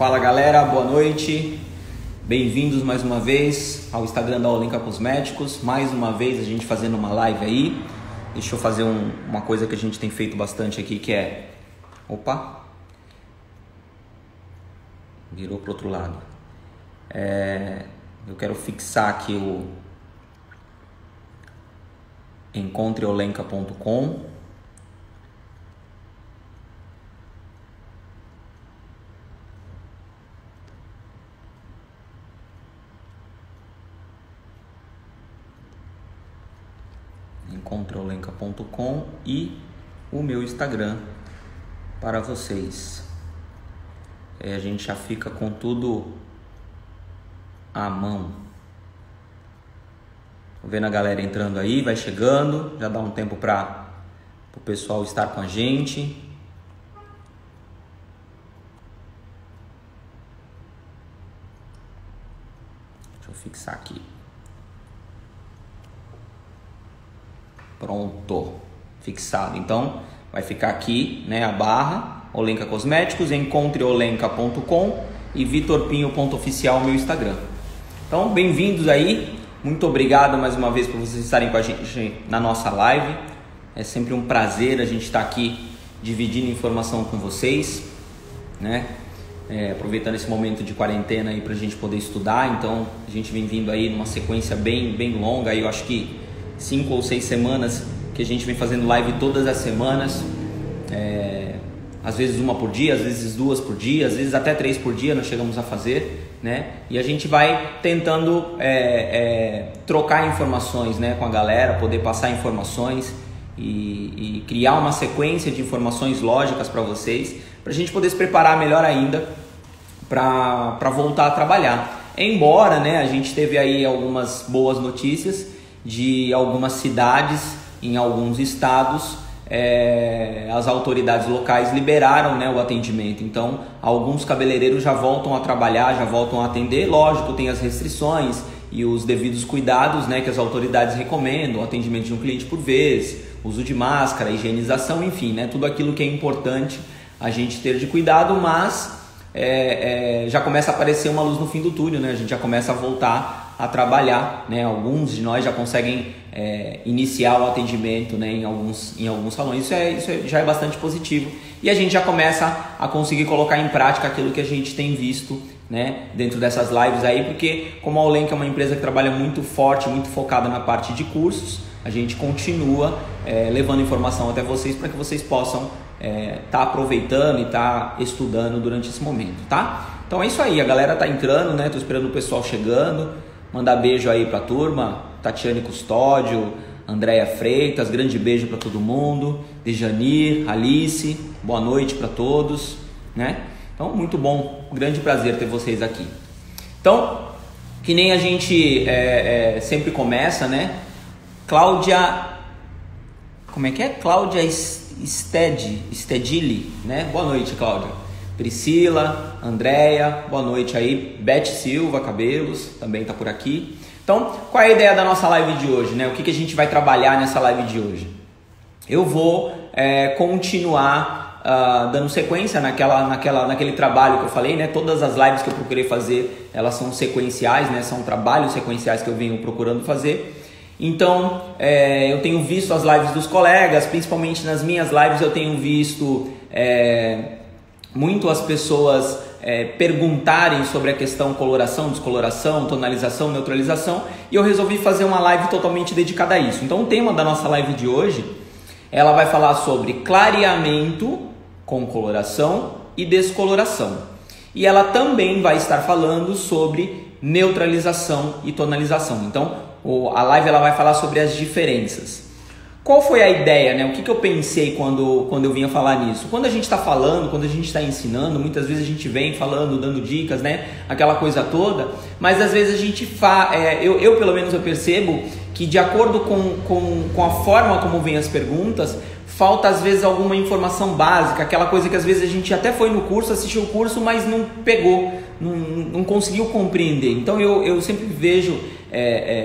Fala galera, boa noite, bem-vindos mais uma vez ao Instagram da Olenka Cosméticos. Mais uma vez a gente fazendo uma live aí. Deixa eu fazer uma coisa que a gente tem feito bastante aqui, que é... Opa! Virou pro outro lado. Eu quero fixar aqui o encontreolenka.com. encontreolenka.com e o meu Instagram para vocês. A gente já fica com tudo à mão. Tô vendo a galera entrando aí, vai chegando, já dá um tempo para o pessoal estar com a gente. Deixa eu fixar aqui. Pronto, fixado. Então vai ficar aqui, né, a barra Olenka Cosméticos, encontreolenka.com e vitorpinho.oficial, meu Instagram. Então, bem-vindos aí. Muito obrigado mais uma vez por vocês estarem com a gente na nossa live. É sempre um prazer a gente estar aqui dividindo informação com vocês, né? Aproveitando esse momento de quarentena aí para a gente poder estudar. Então, a gente vem vindo aí numa sequência bem longa. Aí eu acho que 5 ou 6 semanas que a gente vem fazendo live todas as semanas, às vezes uma por dia, às vezes 2 por dia, às vezes até 3 por dia nós chegamos a fazer, né? E a gente vai tentando trocar informações, né, com a galera, poder passar informações e criar uma sequência de informações lógicas para vocês, para a gente poder se preparar melhor ainda para voltar a trabalhar. Embora, né, a gente teve aí algumas boas notícias de algumas cidades em alguns estados, as autoridades locais liberaram, né, o atendimento. Então alguns cabeleireiros já voltam a trabalhar, já voltam a atender. Lógico, tem as restrições e os devidos cuidados, né, que as autoridades recomendam: o atendimento de um cliente por vez, uso de máscara, higienização, enfim, né, tudo aquilo que é importante a gente ter de cuidado. Mas já começa a aparecer uma luz no fim do túnel, né? A gente já começa a voltar a trabalhar, né? Alguns de nós já conseguem iniciar o atendimento, né, em alguns salões. Isso já é bastante positivo, e a gente já começa a conseguir colocar em prática aquilo que a gente tem visto, né, dentro dessas lives aí, porque como a Olenka é uma empresa que trabalha muito forte, muito focada na parte de cursos, a gente continua levando informação até vocês para que vocês possam tá aproveitando e tá estudando durante esse momento, tá? Então é isso aí, a galera tá entrando, né? Tô esperando o pessoal chegando. Mandar beijo aí pra turma, Tatiane Custódio, Andréia Freitas, grande beijo para todo mundo, Dejanir, Alice, boa noite para todos, né? Então, muito bom, grande prazer ter vocês aqui. Então, que nem a gente sempre começa, né? Cláudia, como é que é? Cláudia Stedili, né? Boa noite, Cláudia. Priscila, Andréia, boa noite aí. Beth Silva, cabelos, também está por aqui. Então, qual é a ideia da nossa live de hoje, né? O que a gente vai trabalhar nessa live de hoje? Eu vou continuar dando sequência naquele trabalho que eu falei, né? Todas as lives que eu procurei fazer, elas são sequenciais, né? São trabalhos sequenciais que eu venho procurando fazer. Então, eu tenho visto as lives dos colegas, principalmente nas minhas lives eu tenho visto muito as pessoas perguntarem sobre a questão coloração, descoloração, tonalização, neutralização, e eu resolvi fazer uma live totalmente dedicada a isso. Então o tema da nossa live de hoje, ela vai falar sobre clareamento com coloração e descoloração. E ela também vai estar falando sobre neutralização e tonalização. Então a live ela vai falar sobre as diferenças. Qual foi a ideia, né? O que eu pensei quando eu vinha falar nisso? Quando a gente está falando, quando a gente está ensinando, muitas vezes a gente vem falando, dando dicas, né? Aquela coisa toda, mas às vezes a gente eu pelo menos eu percebo que de acordo com a forma como vem as perguntas, falta às vezes alguma informação básica, aquela coisa que às vezes a gente até foi no curso, assistiu o curso, mas não pegou, não conseguiu compreender. Então eu sempre vejo,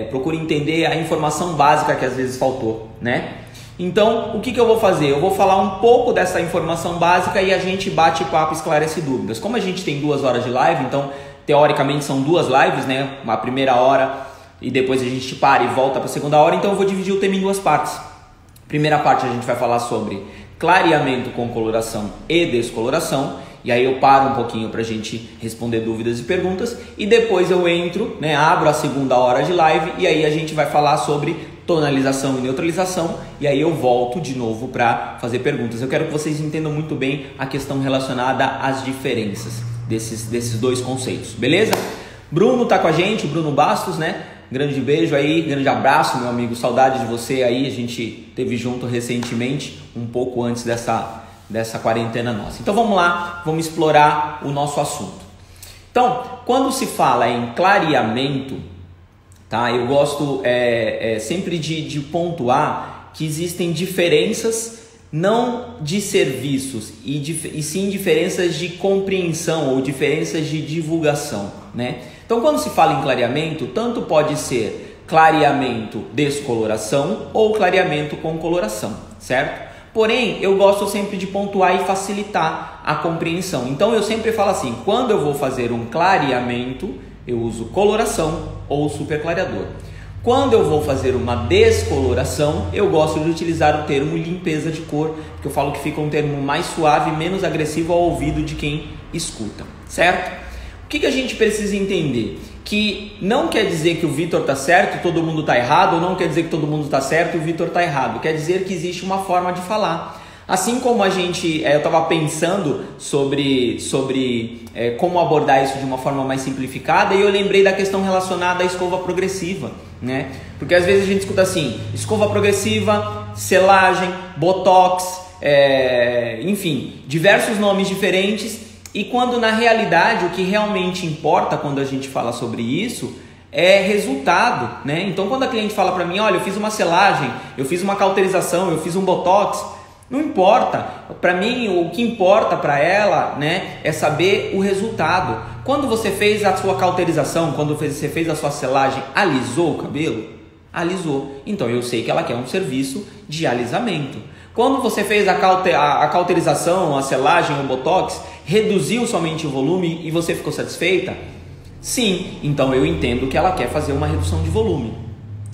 procuro entender a informação básica que às vezes faltou, né? Então, o que eu vou fazer? Eu vou falar um pouco dessa informação básica e a gente bate papo e esclarece dúvidas. Como a gente tem 2 horas de live, então teoricamente são 2 lives, né? Uma primeira hora e depois a gente para e volta para a segunda hora, então eu vou dividir o tema em 2 partes. Primeira parte a gente vai falar sobre clareamento com coloração e descoloração, e aí eu paro um pouquinho para a gente responder dúvidas e perguntas, e depois eu entro, né, abro a segunda hora de live, e aí a gente vai falar sobre tonalização e neutralização, e aí eu volto de novo para fazer perguntas. Eu quero que vocês entendam muito bem a questão relacionada às diferenças desses 2 conceitos, beleza? Bruno tá com a gente, o Bruno Bastos, né? Grande beijo aí, grande abraço, meu amigo, saudade de você aí, a gente teve junto recentemente, um pouco antes dessa quarentena nossa. Então vamos lá, vamos explorar o nosso assunto. Então, quando se fala em clareamento, tá? Eu gosto sempre de pontuar que existem diferenças não de serviços e sim diferenças de compreensão ou diferenças de divulgação, né? Então, quando se fala em clareamento, tanto pode ser clareamento descoloração ou clareamento com coloração, certo? Porém, eu gosto sempre de pontuar e facilitar a compreensão. Então, eu sempre falo assim, quando eu vou fazer um clareamento, eu uso coloração ou superclareador. Quando eu vou fazer uma descoloração, eu gosto de utilizar o termo limpeza de cor, porque eu falo que fica um termo mais suave, menos agressivo ao ouvido de quem escuta, certo? O que a gente precisa entender? Que não quer dizer que o Vitor está certo e todo mundo está errado, ou não quer dizer que todo mundo está certo e o Vitor está errado. Quer dizer que existe uma forma de falar. Assim como eu estava pensando sobre como abordar isso de uma forma mais simplificada, e eu lembrei da questão relacionada à escova progressiva, né? Porque às vezes a gente escuta assim, escova progressiva, selagem, botox, enfim, diversos nomes diferentes. E quando na realidade o que realmente importa quando a gente fala sobre isso é resultado, né? Então quando a cliente fala para mim, olha, eu fiz uma selagem, eu fiz uma cauterização, eu fiz um botox, não importa. Para mim o que importa para ela, né, é saber o resultado. Quando você fez a sua cauterização, quando você fez a sua selagem, alisou o cabelo? Alisou. Então eu sei que ela quer um serviço de alisamento. Quando você fez a cauterização, a selagem, o botox, reduziu somente o volume e você ficou satisfeita? Sim, então eu entendo que ela quer fazer uma redução de volume.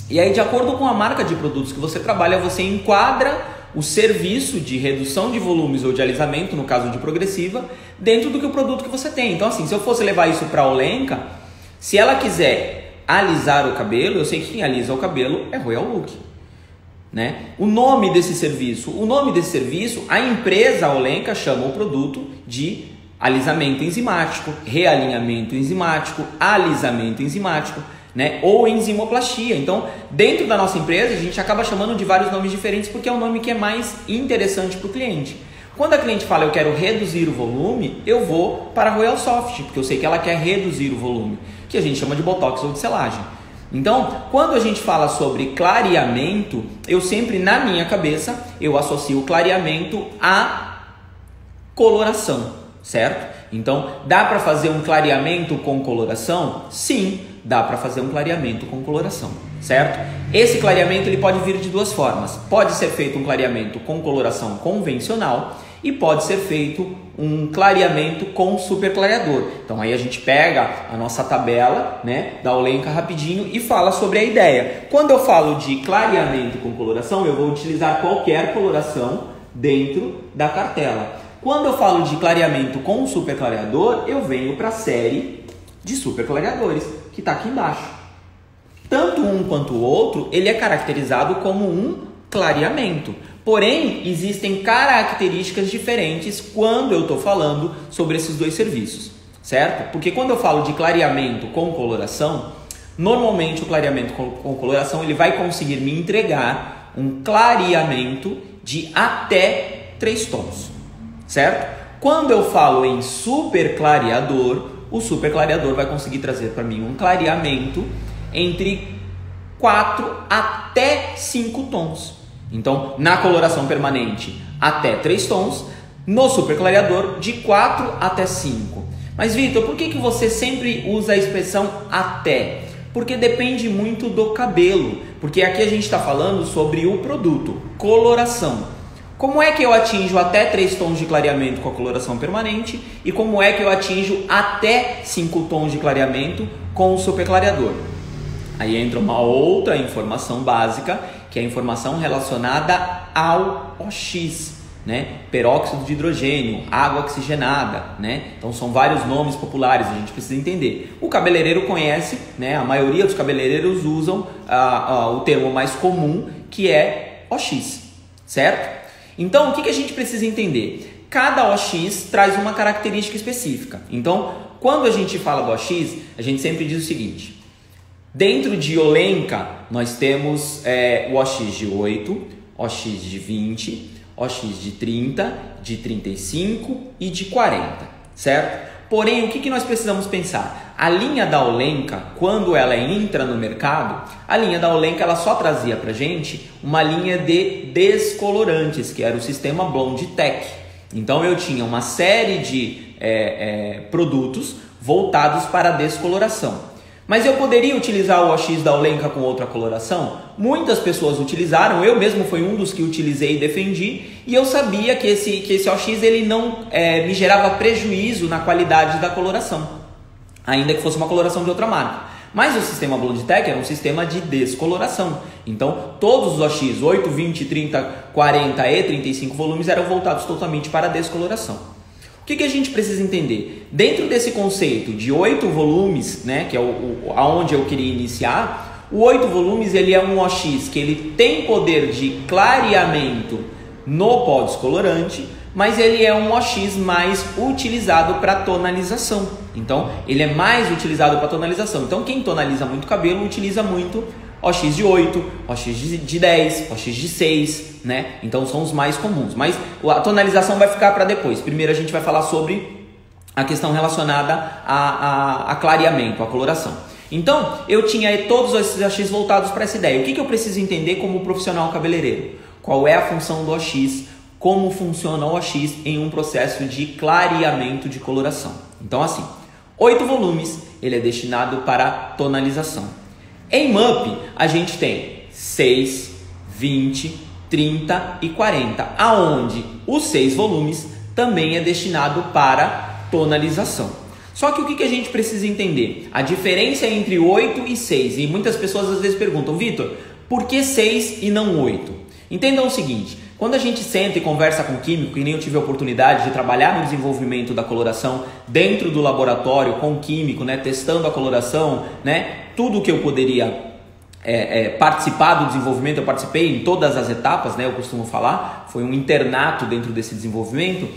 E aí, de acordo com a marca de produtos que você trabalha, você enquadra o serviço de redução de volumes ou de alisamento, no caso de progressiva, dentro do que o produto que você tem. Então assim, se eu fosse levar isso para a Olenka, se ela quiser alisar o cabelo, eu sei que quem alisa o cabelo é Royal Look, né? O nome desse serviço, a empresa Olenka chama o produto de alisamento enzimático, realinhamento enzimático, alisamento enzimático, né? Ou enzimoplastia. Então, dentro da nossa empresa, a gente acaba chamando de vários nomes diferentes porque é o nome que é mais interessante para o cliente. Quando a cliente fala eu quero reduzir o volume, eu vou para a Royal Soft, porque eu sei que ela quer reduzir o volume, que a gente chama de botox ou de selagem. Então, quando a gente fala sobre clareamento, eu sempre, na minha cabeça, eu associo clareamento à coloração, certo? Então, dá para fazer um clareamento com coloração? Sim, dá para fazer um clareamento com coloração, certo? Esse clareamento ele pode vir de 2 formas. Pode ser feito um clareamento com coloração convencional e pode ser feito um clareamento com superclareador. Então aí a gente pega a nossa tabela, né, da Olenka rapidinho e fala sobre a ideia. Quando eu falo de clareamento com coloração, eu vou utilizar qualquer coloração dentro da cartela. Quando eu falo de clareamento com superclareador, eu venho para a série de superclareadores, que está aqui embaixo. Tanto um quanto o outro, ele é caracterizado como um clareamento. Porém, existem características diferentes quando eu estou falando sobre esses 2 serviços, certo? Porque quando eu falo de clareamento com coloração, normalmente o clareamento com coloração ele vai conseguir me entregar um clareamento de até 3 tons, certo? Quando eu falo em superclareador, o superclareador vai conseguir trazer para mim um clareamento entre 4 até 5 tons. Então, na coloração permanente, até 3 tons. No superclareador, de 4 até 5. Mas, Vitor, por que você sempre usa a expressão até? Porque depende muito do cabelo, porque aqui a gente está falando sobre o produto, coloração. Como é que eu atinjo até 3 tons de clareamento com a coloração permanente e como é que eu atinjo até 5 tons de clareamento com o super clareador? Aí entra uma outra informação básica, que é a informação relacionada ao OX, né? Peróxido de hidrogênio, água oxigenada, né? Então são vários nomes populares, a gente precisa entender. O cabeleireiro conhece, né? A maioria dos cabeleireiros usam o termo mais comum, que é OX, certo? Então o que a gente precisa entender? Cada OX traz uma característica específica. Então quando a gente fala do OX, a gente sempre diz o seguinte: dentro de Olenka nós temos o OX de 8, OX de 20, OX de 30, de 35 e de 40, certo? Porém, o que nós precisamos pensar? A linha da Olenka, quando ela entra no mercado, a linha da Olenka ela só trazia pra gente uma linha de descolorantes, que era o sistema Blonde Tech. Então eu tinha uma série de produtos voltados para a descoloração. Mas eu poderia utilizar o OX da Olenka com outra coloração? Muitas pessoas utilizaram, eu mesmo fui um dos que utilizei e defendi, e eu sabia que esse OX ele não me gerava prejuízo na qualidade da coloração, ainda que fosse uma coloração de outra marca. Mas o sistema Blonde Tech era um sistema de descoloração, então todos os OX 8, 20, 30, 40 e 35 volumes eram voltados totalmente para a descoloração. O que a gente precisa entender? Dentro desse conceito de 8 volumes, né, que é aonde eu queria iniciar, o 8 volumes ele é um OX que ele tem poder de clareamento no pó descolorante, mas ele é um OX mais utilizado para tonalização. Então, ele é mais utilizado para tonalização. Então, quem tonaliza muito cabelo utiliza muito OX de 8, OX de 10, OX de 6, né? Então são os mais comuns. Mas a tonalização vai ficar para depois. Primeiro a gente vai falar sobre a questão relacionada a clareamento, a coloração. Então eu tinha todos esses OX voltados para essa ideia. O que eu preciso entender como profissional cabeleireiro? Qual é a função do OX? Como funciona o OX em um processo de clareamento de coloração? Então assim, 8 volumes, ele é destinado para tonalização. Em MUP, a gente tem 6, 20, 30 e 40, aonde os 6 volumes também é destinado para tonalização. Só que o que a gente precisa entender? A diferença entre 8 e 6, e muitas pessoas às vezes perguntam, Vitor, por que 6 e não 8? Entendam o seguinte, quando a gente senta e conversa com químico, que nem eu tive a oportunidade de trabalhar no desenvolvimento da coloração dentro do laboratório com químico, né, testando a coloração, né, tudo que eu poderia participar do desenvolvimento, eu participei em todas as etapas, né, eu costumo falar, foi um internato dentro desse desenvolvimento,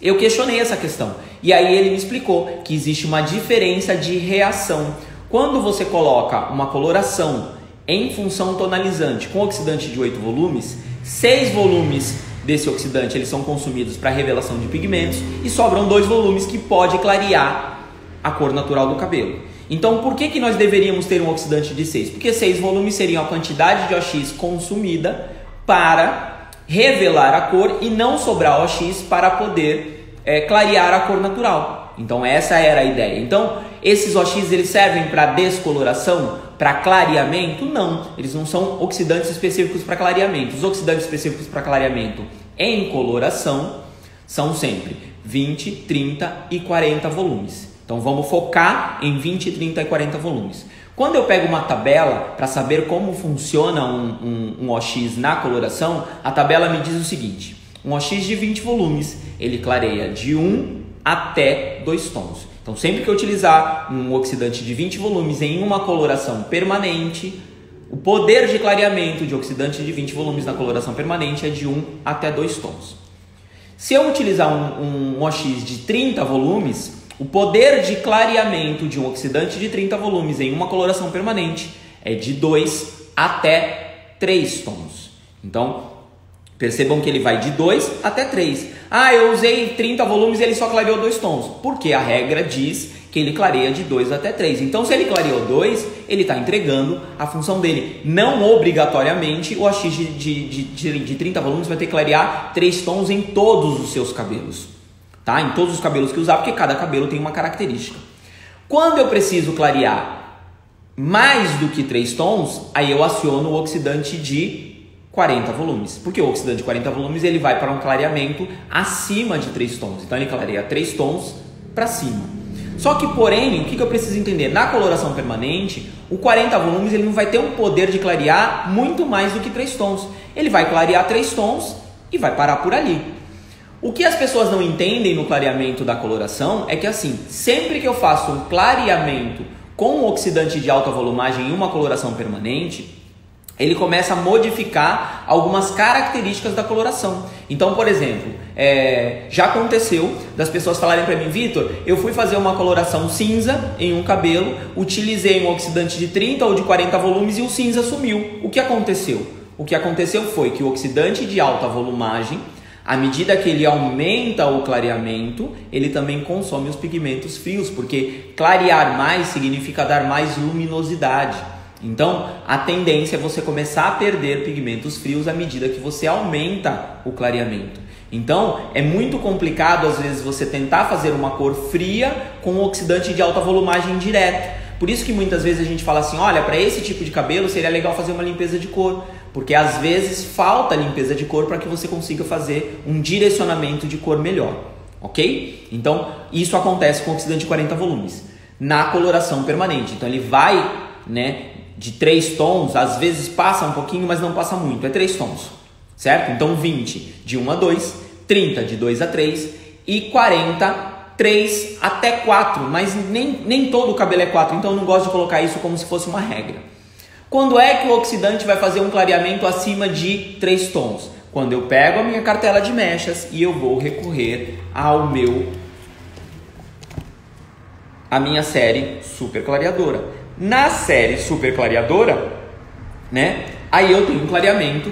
eu questionei essa questão. E aí ele me explicou que existe uma diferença de reação. Quando você coloca uma coloração em função tonalizante com oxidante de 8 volumes, 6 volumes desse oxidante eles são consumidos para revelação de pigmentos e sobram 2 volumes que pode clarear a cor natural do cabelo. Então por que nós deveríamos ter um oxidante de 6? Porque 6 volumes seriam a quantidade de OX consumida para revelar a cor e não sobrar OX para poder clarear a cor natural. Então essa era a ideia. Então esses OX eles servem para descoloração, para clareamento? Não, eles não são oxidantes específicos para clareamento. Os oxidantes específicos para clareamento em coloração são sempre 20, 30 e 40 volumes. Então vamos focar em 20, 30 e 40 volumes. Quando eu pego uma tabela para saber como funciona um OX na coloração, a tabela me diz o seguinte: um OX de 20 volumes, ele clareia de 1 até 2 tons. Então sempre que eu utilizar um oxidante de 20 volumes em uma coloração permanente, o poder de clareamento de oxidante de 20 volumes na coloração permanente é de 1 até 2 tons. Se eu utilizar um OX de 30 volumes, o poder de clareamento de um oxidante de 30 volumes em uma coloração permanente é de 2 até 3 tons. Então, percebam que ele vai de 2 até 3. Ah, eu usei 30 volumes e ele só clareou 2 tons. Porque a regra diz que ele clareia de 2 até 3. Então, se ele clareou 2, ele está entregando a função dele. Não obrigatoriamente o OX de 30 volumes vai ter que clarear 3 tons em todos os seus cabelos. Tá? Em todos os cabelos que usar, porque cada cabelo tem uma característica. Quando eu preciso clarear mais do que 3 tons, aí eu aciono o oxidante de 40 volumes. Porque o oxidante de 40 volumes ele vai para um clareamento acima de 3 tons. Então ele clareia 3 tons para cima. Só que, porém, o que eu preciso entender? Na coloração permanente, o 40 volumes ele não vai ter um poder de clarear muito mais do que 3 tons. Ele vai clarear 3 tons e vai parar por ali. O que as pessoas não entendem no clareamento da coloração é que, assim, sempre que eu faço um clareamento com um oxidante de alta volumagem em uma coloração permanente, ele começa a modificar algumas características da coloração. Então, por exemplo, já aconteceu das pessoas falarem para mim: Vitor, eu fui fazer uma coloração cinza em um cabelo, utilizei um oxidante de 30 ou de 40 volumes e o cinza sumiu. O que aconteceu? O que aconteceu foi que o oxidante de alta volumagem, à medida que ele aumenta o clareamento, ele também consome os pigmentos frios, porque clarear mais significa dar mais luminosidade. Então, a tendência é você começar a perder pigmentos frios à medida que você aumenta o clareamento. Então, é muito complicado, às vezes, você tentar fazer uma cor fria com um oxidante de alta volumagem direto. Por isso que muitas vezes a gente fala assim: olha, para esse tipo de cabelo seria legal fazer uma limpeza de cor. Porque às vezes falta limpeza de cor para que você consiga fazer um direcionamento de cor melhor, ok? Então, isso acontece com oxidante de 40 volumes na coloração permanente. Então, ele vai, de 3 tons, às vezes passa um pouquinho, mas não passa muito, é 3 tons, certo? Então, 20 de 1 a 2, 30 de 2 a 3 e 40, 3 até 4, mas nem todo o cabelo é 4, então eu não gosto de colocar isso como se fosse uma regra. Quando é que o oxidante vai fazer um clareamento acima de 3 tons? Quando eu pego a minha cartela de mechas e eu vou recorrer a minha série super clareadora. Na série super clareadora, aí eu tenho um clareamento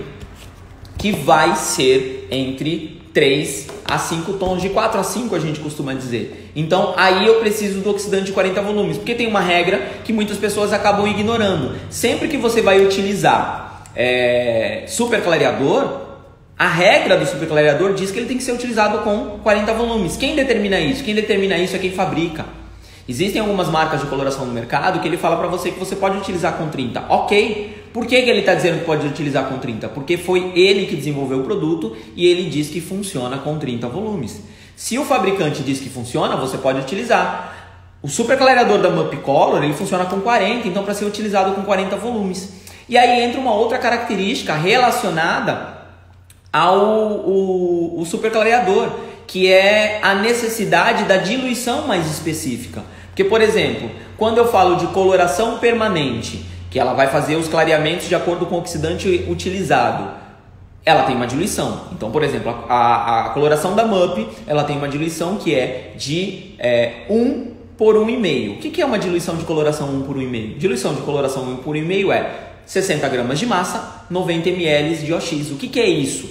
que vai ser entre 3 a 5 tons, de 4 a 5 a gente costuma dizer. Então aí eu preciso do oxidante de 40 volumes, porque tem uma regra que muitas pessoas acabam ignorando. Sempre que você vai utilizar super clareador, a regra do super clareador diz que ele tem que ser utilizado com 40 volumes. Quem determina isso? Quem determina isso é quem fabrica. Existem algumas marcas de coloração no mercado que ele fala para você que você pode utilizar com 30. Ok. Por que ele está dizendo que pode utilizar com 30? Porque foi ele que desenvolveu o produto e ele diz que funciona com 30 volumes. Se o fabricante diz que funciona, você pode utilizar. O super clareador da MUP Color, ele funciona com 40, então para ser utilizado com 40 volumes. E aí entra uma outra característica relacionada ao super clareador, que é a necessidade da diluição mais específica. Porque, por exemplo, quando eu falo de coloração permanente, que ela vai fazer os clareamentos de acordo com o oxidante utilizado, ela tem uma diluição. Então, por exemplo, a coloração da MUP, ela tem uma diluição que é de 1 por 1,5. O que é uma diluição de coloração 1 por 1,5? Diluição de coloração 1 por 1,5 é 60 gramas de massa, 90 ml de OX. O que é isso?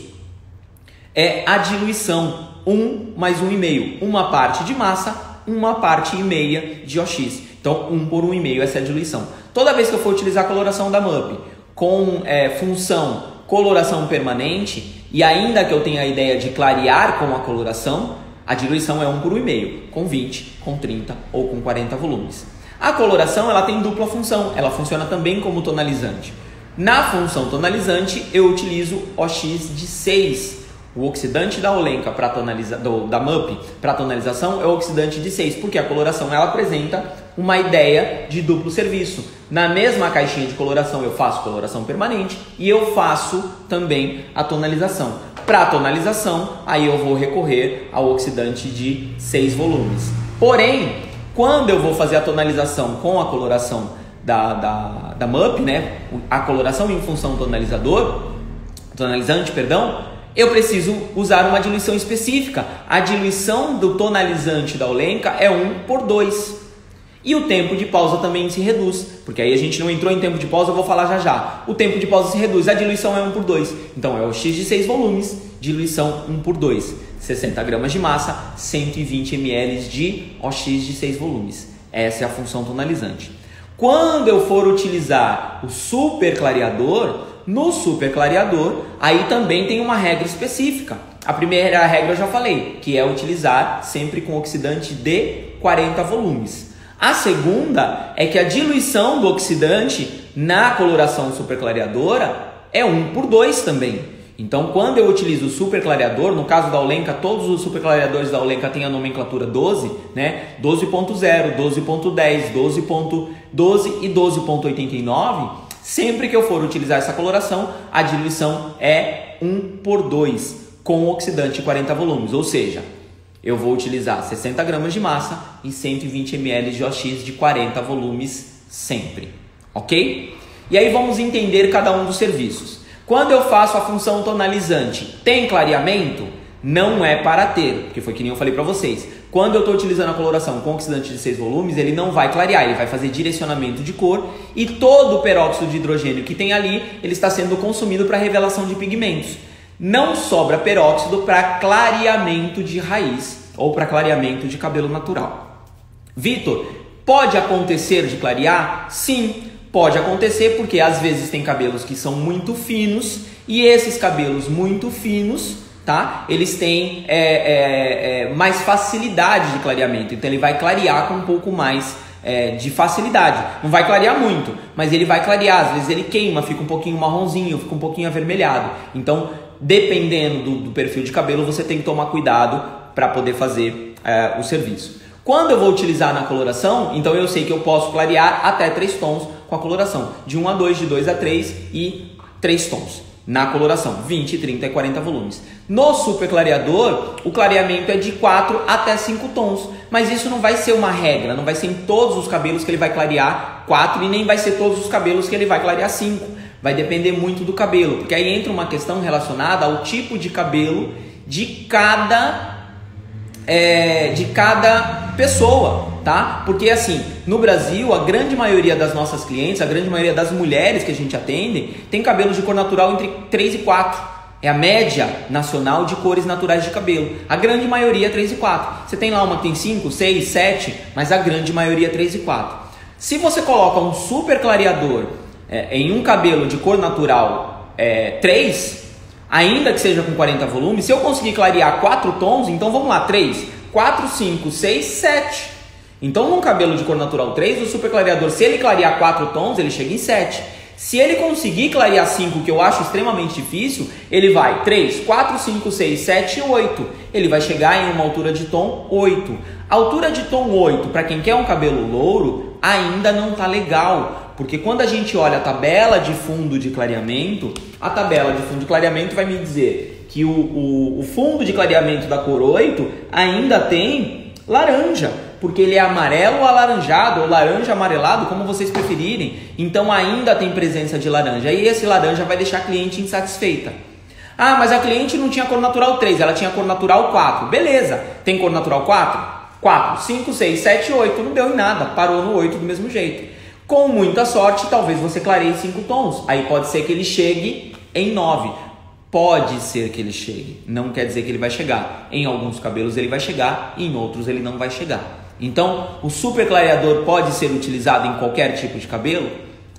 É a diluição 1 mais 1,5. Uma parte de massa, uma parte e meia de OX. Então, 1 por 1,5, essa é a diluição. Toda vez que eu for utilizar a coloração da MUP com função coloração permanente, e ainda que eu tenha a ideia de clarear com a coloração, a diluição é 1 por 1,5, com 20, com 30 ou com 40 volumes. A coloração ela tem dupla função, ela funciona também como tonalizante. Na função tonalizante, eu utilizo OX de 6. O oxidante da Olenka da MUP para tonalização é o oxidante de 6, porque a coloração ela apresenta uma ideia de duplo serviço. Na mesma caixinha de coloração eu faço coloração permanente e eu faço também a tonalização. Para a tonalização, aí eu vou recorrer ao oxidante de 6 volumes. Porém, quando eu vou fazer a tonalização com a coloração da MUP, a coloração em função tonalizante, eu preciso usar uma diluição específica. A diluição do tonalizante da Olenka é 1 por 2. E o tempo de pausa também se reduz, porque aí a gente não entrou em tempo de pausa, eu vou falar já. O tempo de pausa se reduz, a diluição é 1 por 2. Então é o X de 6 volumes, diluição 1 por 2. 60 gramas de massa, 120 ml de OX de 6 volumes. Essa é a função tonalizante. Quando eu for utilizar o super clareador, no super clareador, aí também tem uma regra específica. A primeira regra eu já falei, que é utilizar sempre com oxidante de 40 volumes. A segunda é que a diluição do oxidante na coloração superclareadora é 1/2 também. Então, quando eu utilizo o superclareador, no caso da Olenka, todos os superclareadores da Olenka têm a nomenclatura 12, né? 12.0, 12.10, 12.12 e 12.89. Sempre que eu for utilizar essa coloração, a diluição é 1/2 com oxidante 40 volumes, ou seja, eu vou utilizar 60 gramas de massa e 120 ml de OX de 40 volumes sempre, ok? E aí vamos entender cada um dos serviços. Quando eu faço a função tonalizante, tem clareamento? Não é para ter, porque foi que nem eu falei para vocês. Quando eu estou utilizando a coloração com oxidante de 6 volumes, ele não vai clarear, ele vai fazer direcionamento de cor e todo o peróxido de hidrogênio que tem ali, ele está sendo consumido para revelação de pigmentos. Não sobra peróxido para clareamento de raiz ou para clareamento de cabelo natural. Vitor, pode acontecer de clarear? Sim. Pode acontecer porque às vezes tem cabelos que são muito finos e esses cabelos muito finos, tá? Eles têm mais facilidade de clareamento, então ele vai clarear com um pouco mais de facilidade. Não vai clarear muito, mas ele vai clarear, às vezes ele queima, fica um pouquinho marronzinho, fica um pouquinho avermelhado. Então, dependendo do perfil de cabelo, você tem que tomar cuidado para poder fazer o serviço. Quando eu vou utilizar na coloração, então eu sei que eu posso clarear até 3 tons com a coloração, de 1 a 2, de 2 a 3 e 3 tons na coloração, 20, 30 e 40 volumes. No superclareador, o clareamento é de 4 até 5 tons, mas isso não vai ser uma regra, não vai ser em todos os cabelos que ele vai clarear 4 e nem vai ser todos os cabelos que ele vai clarear 5. Vai depender muito do cabelo, porque aí entra uma questão relacionada ao tipo de cabelo de cada pessoa, tá? Porque assim, no Brasil, a grande maioria das nossas clientes, a grande maioria das mulheres que a gente atende, tem cabelos de cor natural entre 3 e 4. É a média nacional de cores naturais de cabelo. A grande maioria é 3 e 4. Você tem lá uma que tem 5, 6, 7, mas a grande maioria é 3 e 4. Se você coloca um super clareador em um cabelo de cor natural 3, ainda que seja com 40 volumes, se eu conseguir clarear 4 tons, então vamos lá, 3, 4, 5, 6, 7. Então, num cabelo de cor natural 3, o super clareador, se ele clarear 4 tons, ele chega em 7. Se ele conseguir clarear 5, que eu acho extremamente difícil, ele vai 3, 4, 5, 6, 7 e 8. Ele vai chegar em uma altura de tom 8. A altura de tom 8, para quem quer um cabelo louro, ainda não tá legal. Porque quando a gente olha a tabela de fundo de clareamento, a tabela de fundo de clareamento vai me dizer que o fundo de clareamento da cor 8 ainda tem laranja, porque ele é amarelo ou alaranjado, ou laranja amarelado, como vocês preferirem. Então ainda tem presença de laranja, e esse laranja vai deixar a cliente insatisfeita. Ah, mas a cliente não tinha cor natural 3, ela tinha cor natural 4. Beleza, tem cor natural 4? 4, 5, 6, 7, 8, não deu em nada, parou no 8 do mesmo jeito. Com muita sorte, talvez você clareie 5 tons. Aí pode ser que ele chegue em 9. Pode ser que ele chegue. Não quer dizer que ele vai chegar. Em alguns cabelos ele vai chegar, em outros ele não vai chegar. Então, o super clareador pode ser utilizado em qualquer tipo de cabelo?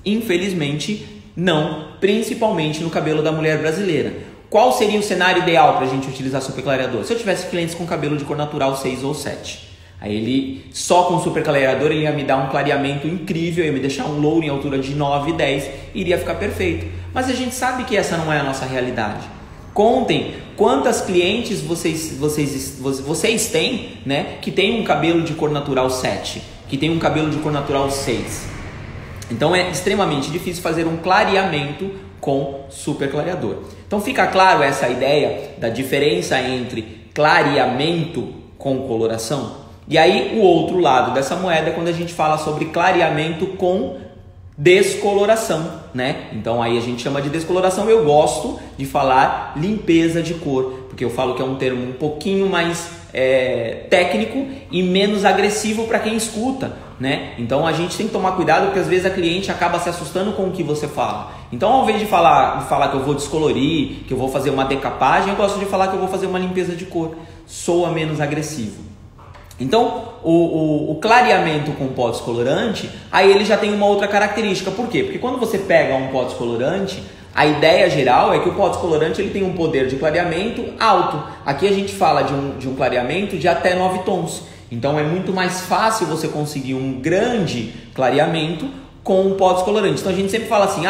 Infelizmente, não. Principalmente no cabelo da mulher brasileira. Qual seria o cenário ideal para a gente utilizar super clareador? Se eu tivesse clientes com cabelo de cor natural 6 ou 7. Aí ele, só com o super clareador, ele ia me dar um clareamento incrível, ia me deixar um louro em altura de 9, 10, iria ficar perfeito. Mas a gente sabe que essa não é a nossa realidade. Contem quantas clientes vocês têm, né, que tem um cabelo de cor natural 7, que tem um cabelo de cor natural 6. Então é extremamente difícil fazer um clareamento com super clareador. Então fica claro essa ideia da diferença entre clareamento com coloração? E aí o outro lado dessa moeda é quando a gente fala sobre clareamento com descoloração, né? Então aí a gente chama de descoloração. Eu gosto de falar limpeza de cor, porque eu falo que é um termo um pouquinho mais técnico e menos agressivo para quem escuta, né? Então a gente tem que tomar cuidado, porque às vezes a cliente acaba se assustando com o que você fala. Então, ao invés de falar que eu vou descolorir, que eu vou fazer uma decapagem, eu gosto de falar que eu vou fazer uma limpeza de cor. Soa menos agressivo. Então, o clareamento com pó descolorante, aí ele já tem uma outra característica. Por quê? Porque quando você pega um pó descolorante, a ideia geral é que o pó descolorante ele tem um poder de clareamento alto. Aqui a gente fala de um clareamento de até 9 tons. Então é muito mais fácil você conseguir um grande clareamento com um pó descolorante. Então a gente sempre fala assim,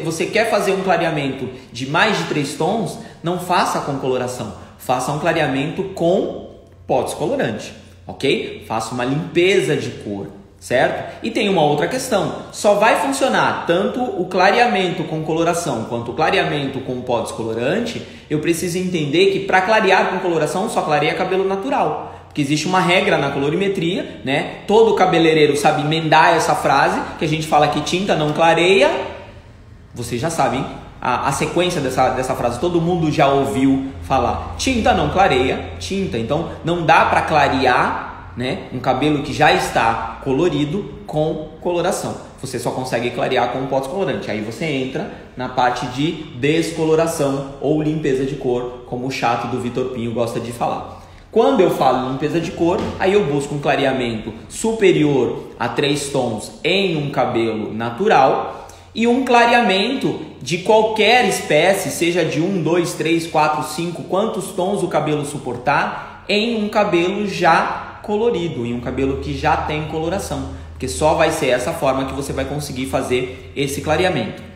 você quer fazer um clareamento de mais de 3 tons, não faça com coloração, faça um clareamento com pó descolorante, ok? Faça uma limpeza de cor, certo? E tem uma outra questão, só vai funcionar tanto o clareamento com coloração quanto o clareamento com pó descolorante. Eu preciso entender que para clarear com coloração só clareia cabelo natural. Porque existe uma regra na colorimetria, né? Todo cabeleireiro sabe emendar essa frase, que a gente fala que tinta não clareia. Vocês já sabem a sequência dessa frase, todo mundo já ouviu falar. Tinta não clareia, tinta. Então não dá para clarear, né, um cabelo que já está colorido com coloração. Você só consegue clarear com um pó descolorante. Aí você entra na parte de descoloração ou limpeza de cor, como o chato do Vitor Pinho gosta de falar. Quando eu falo limpeza de cor, aí eu busco um clareamento superior a 3 tons em um cabelo natural e um clareamento de qualquer espécie, seja de 1, 2, 3, 4, 5, quantos tons o cabelo suportar, em um cabelo já colorido, em um cabelo que já tem coloração, porque só vai ser essa forma que você vai conseguir fazer esse clareamento.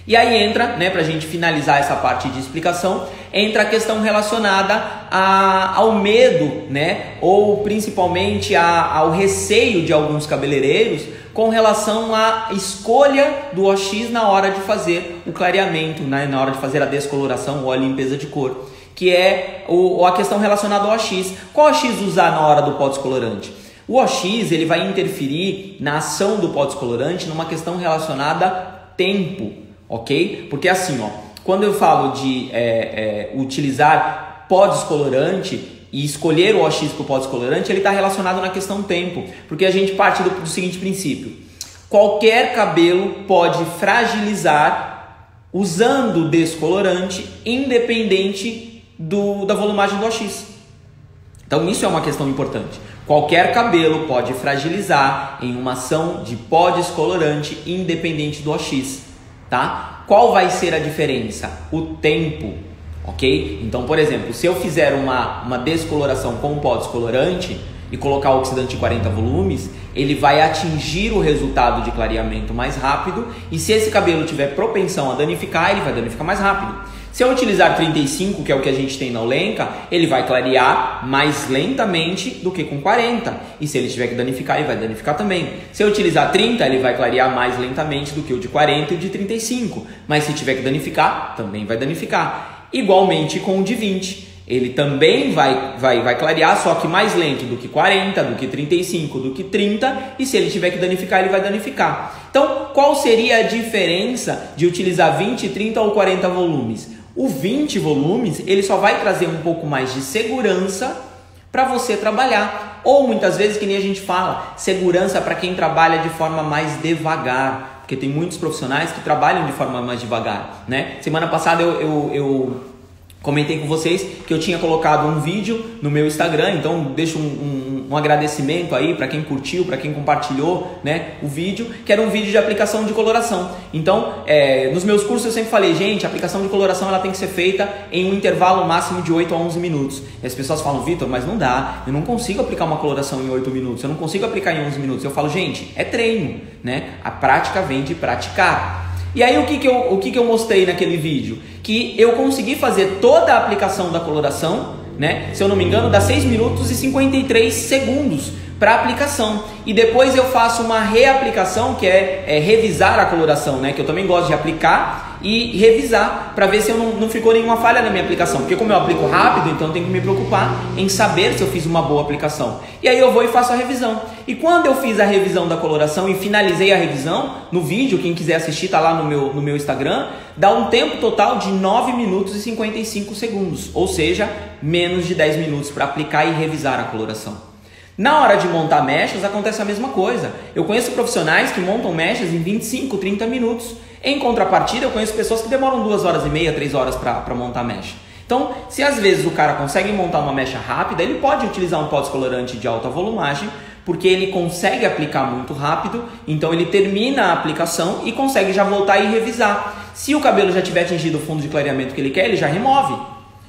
E aí entra, né, para a gente finalizar essa parte de explicação, entra a questão relacionada ao medo, né, ou principalmente ao receio de alguns cabeleireiros com relação à escolha do OX na hora de fazer o clareamento, né, na hora de fazer a descoloração ou a limpeza de cor, que é a questão relacionada ao OX. Qual OX usar na hora do pó descolorante? O OX ele vai interferir na ação do pó descolorante numa questão relacionada a tempo. Ok? Porque assim, quando eu falo de utilizar pó descolorante e escolher o OX para o pó descolorante, ele está relacionado na questão tempo, porque a gente parte do seguinte princípio: qualquer cabelo pode fragilizar usando descolorante, independente da volumagem do OX. Então isso é uma questão importante. Qualquer cabelo pode fragilizar em uma ação de pó descolorante, independente do OX. Tá? Qual vai ser a diferença? O tempo, ok? Então, por exemplo, se eu fizer uma descoloração com pó descolorante e colocar o oxidante de 40 volumes, ele vai atingir o resultado de clareamento mais rápido, e se esse cabelo tiver propensão a danificar, ele vai danificar mais rápido. Se eu utilizar 35, que é o que a gente tem na Olenka, ele vai clarear mais lentamente do que com 40. E se ele tiver que danificar, ele vai danificar também. Se eu utilizar 30, ele vai clarear mais lentamente do que o de 40 e o de 35. Mas se tiver que danificar, também vai danificar. Igualmente com o de 20. Ele também vai clarear, só que mais lento do que 40, do que 35, do que 30. E se ele tiver que danificar, ele vai danificar. Então, qual seria a diferença de utilizar 20, 30 ou 40 volumes? O 20 volumes, ele só vai trazer um pouco mais de segurança para você trabalhar. Ou muitas vezes, que nem a gente fala, segurança para quem trabalha de forma mais devagar. Porque tem muitos profissionais que trabalham de forma mais devagar, né? Semana passada eu comentei com vocês que eu tinha colocado um vídeo no meu Instagram, então deixo um agradecimento aí para quem curtiu, para quem compartilhou, né, o vídeo, que era um vídeo de aplicação de coloração. Então, nos meus cursos eu sempre falei, gente, a aplicação de coloração ela tem que ser feita em um intervalo máximo de 8 a 11 minutos. E as pessoas falam, Vitor, mas não dá, eu não consigo aplicar uma coloração em 8 minutos, eu não consigo aplicar em 11 minutos. Eu falo, gente, é treino, né? A prática vem de praticar. E aí o que eu mostrei naquele vídeo? Que eu consegui fazer toda a aplicação da coloração, né? Se eu não me engano, dá 6 minutos e 53 segundos para aplicação. E depois eu faço uma reaplicação, que é revisar a coloração, né? Que eu também gosto de aplicar e revisar para ver se não ficou nenhuma falha na minha aplicação. Porque como eu aplico rápido, então eu tenho que me preocupar em saber se eu fiz uma boa aplicação. E aí eu vou e faço a revisão. E quando eu fiz a revisão da coloração e finalizei a revisão, no vídeo, quem quiser assistir tá lá no meu Instagram, dá um tempo total de 9 minutos e 55 segundos. Ou seja, menos de 10 minutos para aplicar e revisar a coloração. Na hora de montar mechas acontece a mesma coisa. Eu conheço profissionais que montam mechas em 25, 30 minutos. Em contrapartida, eu conheço pessoas que demoram 2 horas e meia, 3 horas para montar mecha. Então, se às vezes o cara consegue montar uma mecha rápida, ele pode utilizar um pó descolorante de alta volumagem, porque ele consegue aplicar muito rápido, então ele termina a aplicação e consegue já voltar e revisar. Se o cabelo já tiver atingido o fundo de clareamento que ele quer, ele já remove,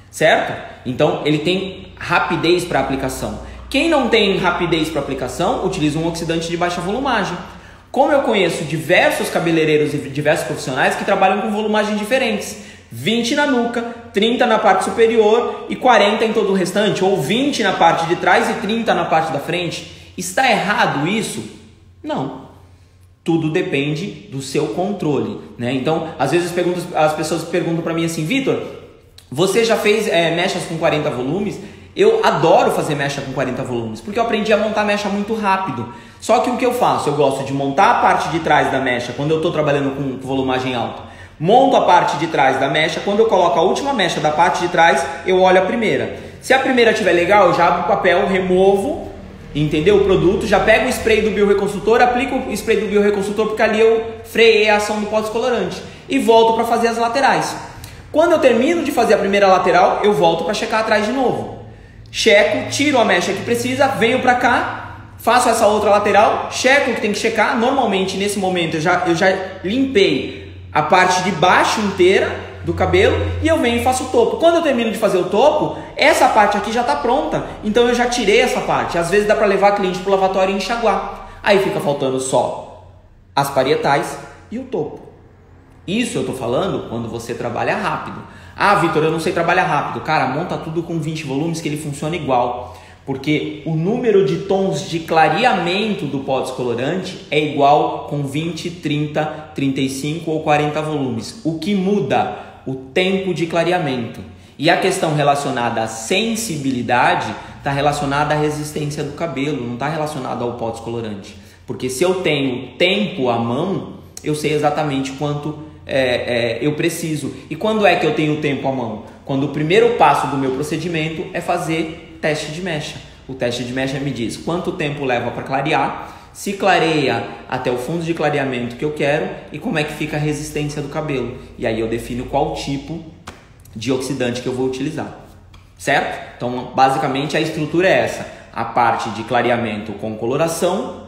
certo? Então, ele tem rapidez para aplicação. Quem não tem rapidez para aplicação, utiliza um oxidante de baixa volumagem. Como eu conheço diversos cabeleireiros e diversos profissionais que trabalham com volumagens diferentes, 20 na nuca, 30 na parte superior e 40 em todo o restante, ou 20 na parte de trás e 30 na parte da frente. Está errado isso? Não. Tudo depende do seu controle, né? Então, às vezes as pessoas perguntam para mim assim, Vitor, você já fez mechas com 40 volumes? Eu adoro fazer mecha com 40 volumes, porque eu aprendi a montar mecha muito rápido. Só que o que eu faço? Eu gosto de montar a parte de trás da mecha quando eu estou trabalhando com volumagem alta. Monto a parte de trás da mecha, quando eu coloco a última mecha da parte de trás, eu olho a primeira. Se a primeira estiver legal, eu já abro o papel, removo, entendeu? O produto, já pego o spray do bioreconstrutor, aplico o spray do bioreconstrutor, porque ali eu freiei a ação do pó descolorante. E volto para fazer as laterais. Quando eu termino de fazer a primeira lateral, eu volto para checar atrás de novo. Checo, tiro a mecha que precisa, venho para cá, faço essa outra lateral, checo o que tem que checar. Normalmente nesse momento eu já limpei a parte de baixo inteira do cabelo e eu venho e faço o topo. Quando eu termino de fazer o topo, essa parte aqui já está pronta, então eu já tirei essa parte. Às vezes dá para levar a cliente para o lavatório e enxaguar. Aí fica faltando só as parietais e o topo. Isso eu estou falando quando você trabalha rápido. Ah, Vitor, eu não sei trabalhar rápido. Cara, monta tudo com 20 volumes que ele funciona igual. Porque o número de tons de clareamento do pó descolorante é igual com 20, 30, 35 ou 40 volumes. O que muda? O tempo de clareamento. E a questão relacionada à sensibilidade está relacionada à resistência do cabelo, não está relacionada ao pó descolorante. Porque se eu tenho tempo à mão, eu sei exatamente quanto eu preciso. E quando é que eu tenho tempo à mão? Quando o primeiro passo do meu procedimento é fazer teste de mecha. O teste de mecha me diz quanto tempo leva para clarear, se clareia até o fundo de clareamento que eu quero e como é que fica a resistência do cabelo. E aí eu defino qual tipo de oxidante que eu vou utilizar. Certo? Então, basicamente, a estrutura é essa. A parte de clareamento com coloração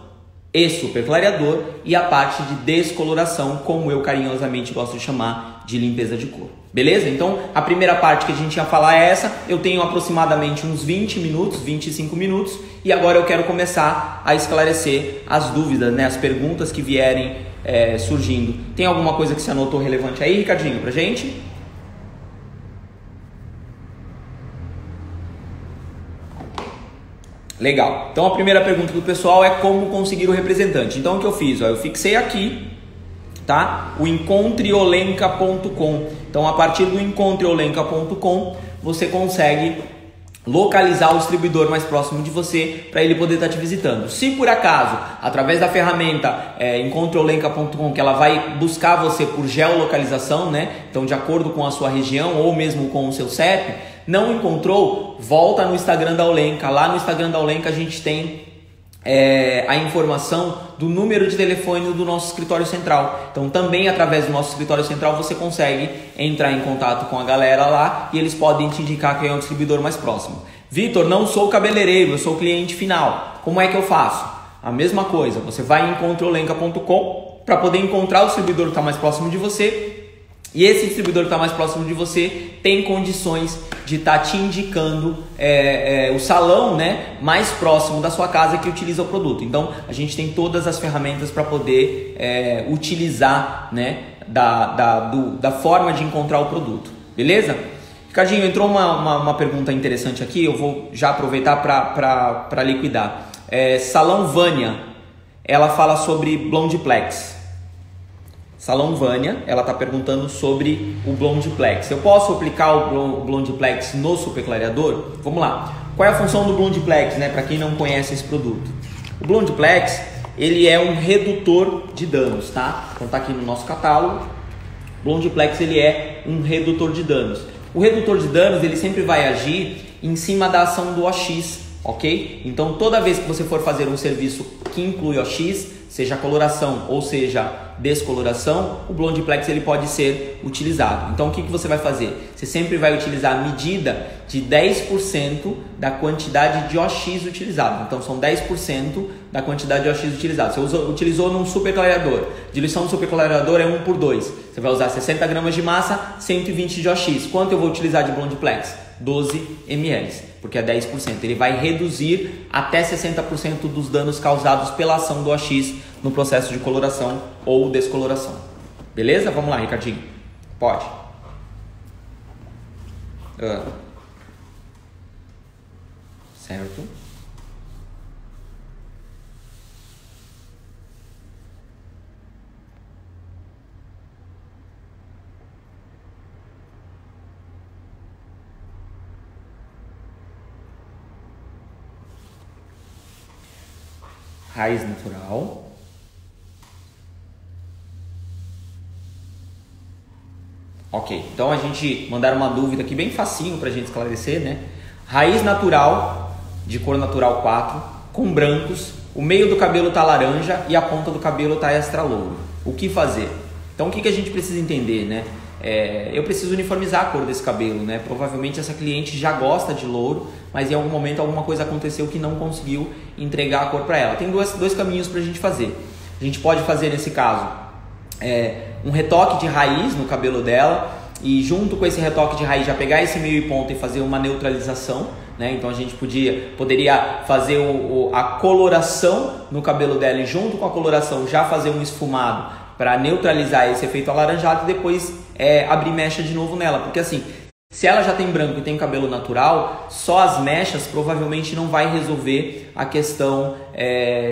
e super clareador e a parte de descoloração, como eu carinhosamente gosto de chamar de limpeza de cor. Beleza? Então, a primeira parte que a gente ia falar é essa. Eu tenho aproximadamente uns 20 minutos, 25 minutos e agora eu quero começar a esclarecer as dúvidas, né? As perguntas que vierem surgindo. Tem alguma coisa que você anotou relevante aí, Ricardinho, pra gente? Legal. Então a primeira pergunta do pessoal é como conseguir o representante. Então o que eu fiz? Eu fixei aqui, tá? O encontreolenca.com. Então a partir do encontreolenca.com você consegue localizar o distribuidor mais próximo de você para ele poder estar te visitando. Se por acaso, através da ferramenta encontreolenca.com, que ela vai buscar você por geolocalização, né? Então de acordo com a sua região ou mesmo com o seu CEP, não encontrou, volta no Instagram da Olenca. Lá no Instagram da Olenca a gente tem a informação do número de telefone do nosso escritório central. Então também através do nosso escritório central você consegue entrar em contato com a galera lá e eles podem te indicar quem é o distribuidor mais próximo. Vitor, não sou cabeleireiro, eu sou cliente final. Como é que eu faço? A mesma coisa, você vai em encontreolenca.com para poder encontrar o distribuidor que está mais próximo de você. E esse distribuidor que está mais próximo de você tem condições de estar te indicando o salão, né, mais próximo da sua casa que utiliza o produto. Então a gente tem todas as ferramentas para poder utilizar, né, da forma de encontrar o produto. Beleza? Ricardinho, entrou uma pergunta interessante aqui, eu vou já aproveitar para liquidar. Salão Vânia, ela fala sobre Blondiplex. Salão Vânia, ela está perguntando sobre o Blondiplex. Eu posso aplicar o Blondiplex no superclareador? Vamos lá. Qual é a função do Blondiplex, né, para quem não conhece esse produto? O Blondiplex, ele é um redutor de danos, tá? Então tá aqui no nosso catálogo. O Blondiplex, ele é um redutor de danos. O redutor de danos, ele sempre vai agir em cima da ação do OX, ok? Então toda vez que você for fazer um serviço que inclui OX, seja coloração ou seja descoloração, o Blondiplex ele pode ser utilizado. Então o que você vai fazer? Você sempre vai utilizar a medida de 10% da quantidade de OX utilizado. Então são 10% da quantidade de OX utilizado. Você utilizou num superclareador. Diluição do superclareador é 1/2. Você vai usar 60 gramas de massa, 120 de OX. Quanto eu vou utilizar de Blondiplex? 12 ml. porque é 10%. Ele vai reduzir até 60% dos danos causados pela ação do AX no processo de coloração ou descoloração. Beleza? Vamos lá, Ricardinho. Pode. Certo. Raiz natural. Ok, então a gente mandaram uma dúvida aqui bem facinho pra gente esclarecer, né? Raiz natural, de cor natural 4, com brancos, o meio do cabelo tá laranja e a ponta do cabelo tá extra louro. O que fazer? Então o que a gente precisa entender, né? Eu preciso uniformizar a cor desse cabelo, né? Provavelmente essa cliente já gosta de louro, mas em algum momento alguma coisa aconteceu que não conseguiu entregar a cor para ela. Tem dois caminhos para a gente fazer. A gente pode fazer nesse caso um retoque de raiz no cabelo dela e junto com esse retoque de raiz já pegar esse meio e ponta e fazer uma neutralização, né? Então a gente poderia fazer a coloração no cabelo dela e junto com a coloração já fazer um esfumado para neutralizar esse efeito alaranjado e depois abrir mecha de novo nela, porque assim, se ela já tem branco e tem cabelo natural, só as mechas provavelmente não vai resolver a questão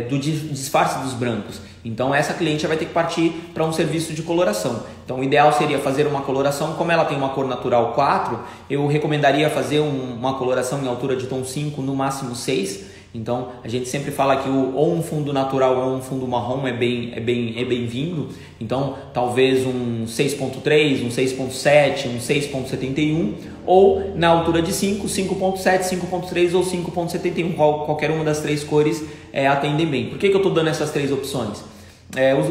do disfarce dos brancos. Então essa cliente vai ter que partir para um serviço de coloração. Então o ideal seria fazer uma coloração, como ela tem uma cor natural 4, eu recomendaria fazer uma coloração em altura de tom 5, no máximo 6. Então a gente sempre fala que ou um fundo natural ou um fundo marrom é bem-vindo. Então talvez um 6.3, um 6.7, um 6.71 ou na altura de 5, 5.7, 5.3 ou 5.71. Qualquer uma das três cores atendem bem. Por que eu estou dando essas três opções?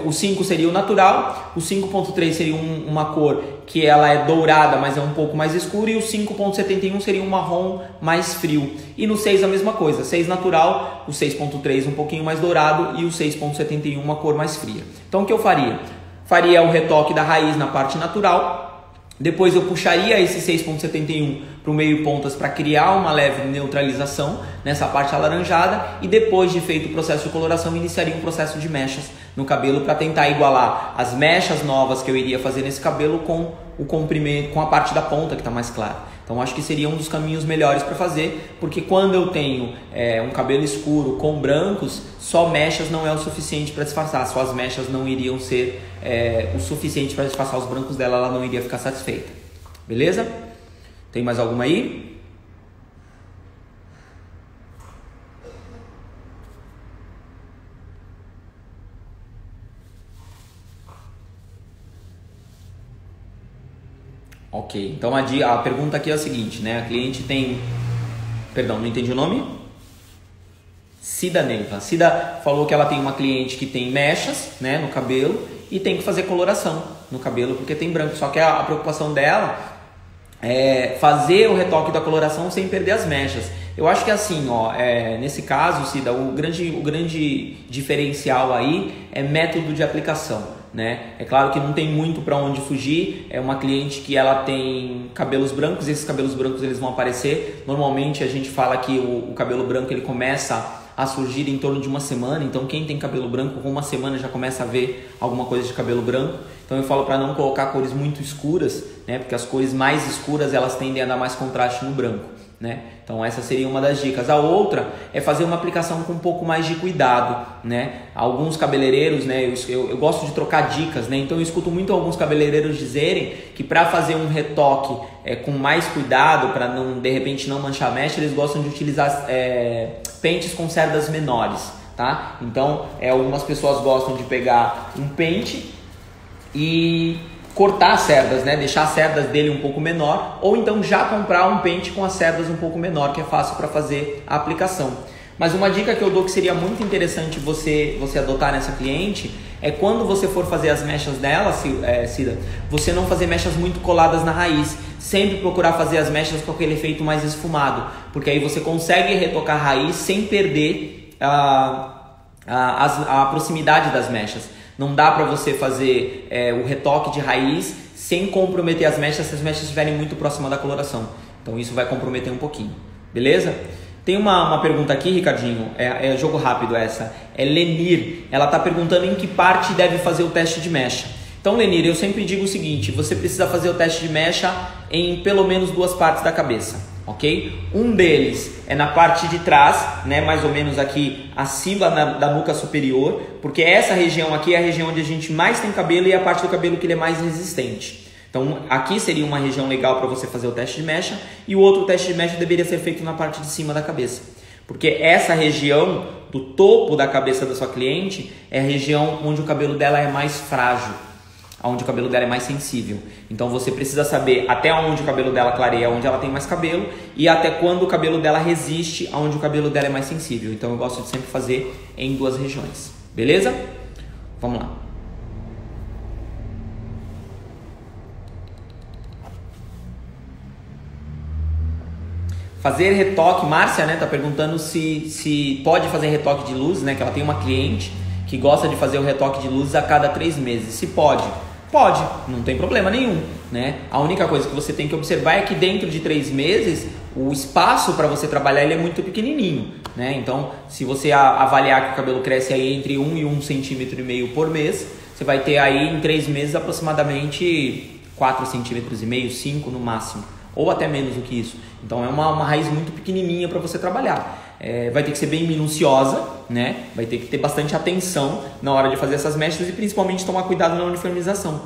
O 5 seria o natural, o 5.3 seria uma cor que ela é dourada, mas é um pouco mais escura, e o 5.71 seria um marrom mais frio. E no 6 a mesma coisa, 6 natural, o 6.3 um pouquinho mais dourado e o 6.71 uma cor mais fria. Então o que eu faria? Faria o retoque da raiz na parte natural, depois eu puxaria esse 6.71 para o meio pontas para criar uma leve neutralização nessa parte alaranjada e depois de feito o processo de coloração iniciaria um processo de mechas no cabelo para tentar igualar as mechas novas que eu iria fazer nesse cabelo com o comprimento, com a parte da ponta que está mais clara. Então acho que seria um dos caminhos melhores para fazer, porque quando eu tenho um cabelo escuro com brancos, só mechas não é o suficiente para disfarçar, só as mechas não iriam ser o suficiente para disfarçar os brancos dela, ela não iria ficar satisfeita. Beleza? Tem mais alguma aí? Ok, então a pergunta aqui é a seguinte, né? A cliente tem... Perdão, não entendi o nome? Cida Neiva. Cida falou que ela tem uma cliente que tem mechas, né, no cabelo e tem que fazer coloração no cabelo porque tem branco. Só que a preocupação dela é fazer o retoque da coloração sem perder as mechas. Eu acho que assim, nesse caso, Cida, o grande diferencial aí é método de aplicação. Né? É claro que não tem muito para onde fugir. É uma cliente que ela tem cabelos brancos, esses cabelos brancos eles vão aparecer. Normalmente a gente fala que o cabelo branco ele começa a surgir em torno de uma semana. Então quem tem cabelo branco com uma semana já começa a ver alguma coisa de cabelo branco. Então eu falo para não colocar cores muito escuras, né? Porque as cores mais escuras elas tendem a dar mais contraste no branco, né? Então essa seria uma das dicas. A outra é fazer uma aplicação com um pouco mais de cuidado, né? Alguns cabeleireiros, né? Eu gosto de trocar dicas, né? Então eu escuto muito alguns cabeleireiros dizerem que para fazer um retoque com mais cuidado, para não de repente não manchar a mecha, eles gostam de utilizar pentes com cerdas menores, tá? Então algumas pessoas gostam de pegar um pente e cortar as cerdas, né? Deixar as cerdas dele um pouco menor, ou então já comprar um pente com as cerdas um pouco menor, que é fácil para fazer a aplicação. Mas uma dica que eu dou que seria muito interessante você adotar nessa cliente é quando você for fazer as mechas dela, Cida, você não fazer mechas muito coladas na raiz, sempre procurar fazer as mechas com aquele efeito mais esfumado, porque aí você consegue retocar a raiz sem perder a proximidade das mechas. Não dá para você fazer o retoque de raiz sem comprometer as mechas se as mechas estiverem muito próximas da coloração. Então isso vai comprometer um pouquinho. beleza? Tem uma pergunta aqui, Ricardinho, é jogo rápido essa, é Lenir, ela está perguntando em que parte deve fazer o teste de mecha. Então, Lenir, eu sempre digo o seguinte, você precisa fazer o teste de mecha em pelo menos 2 partes da cabeça, ok? Um deles é na parte de trás, né, mais ou menos aqui acima da nuca superior, porque essa região aqui é a região onde a gente mais tem cabelo e é a parte do cabelo que ele é mais resistente. Então, aqui seria uma região legal para você fazer o teste de mecha e o outro teste de mecha deveria ser feito na parte de cima da cabeça. Porque essa região do topo da cabeça da sua cliente é a região onde o cabelo dela é mais frágil, onde o cabelo dela é mais sensível. Então, você precisa saber até onde o cabelo dela clareia, onde ela tem mais cabelo e até quando o cabelo dela resiste, onde o cabelo dela é mais sensível. Então, eu gosto de sempre fazer em 2 regiões. Beleza? Vamos lá. Fazer retoque, Márcia, né, tá perguntando se pode fazer retoque de luz, né, que ela tem uma cliente que gosta de fazer o retoque de luz a cada 3 meses. Se pode? Pode, não tem problema nenhum, né? A única coisa que você tem que observar é que dentro de 3 meses o espaço para você trabalhar ele é muito pequenininho, né? Então, se você avaliar que o cabelo cresce aí entre 1 e 1,5 cm por mês, você vai ter aí em 3 meses aproximadamente 4,5 cm, 5 no máximo, ou até menos do que isso. Então é uma raiz muito pequenininha para você trabalhar. Vai ter que ser bem minuciosa, né? Vai ter que ter bastante atenção na hora de fazer essas mechas e principalmente tomar cuidado na uniformização,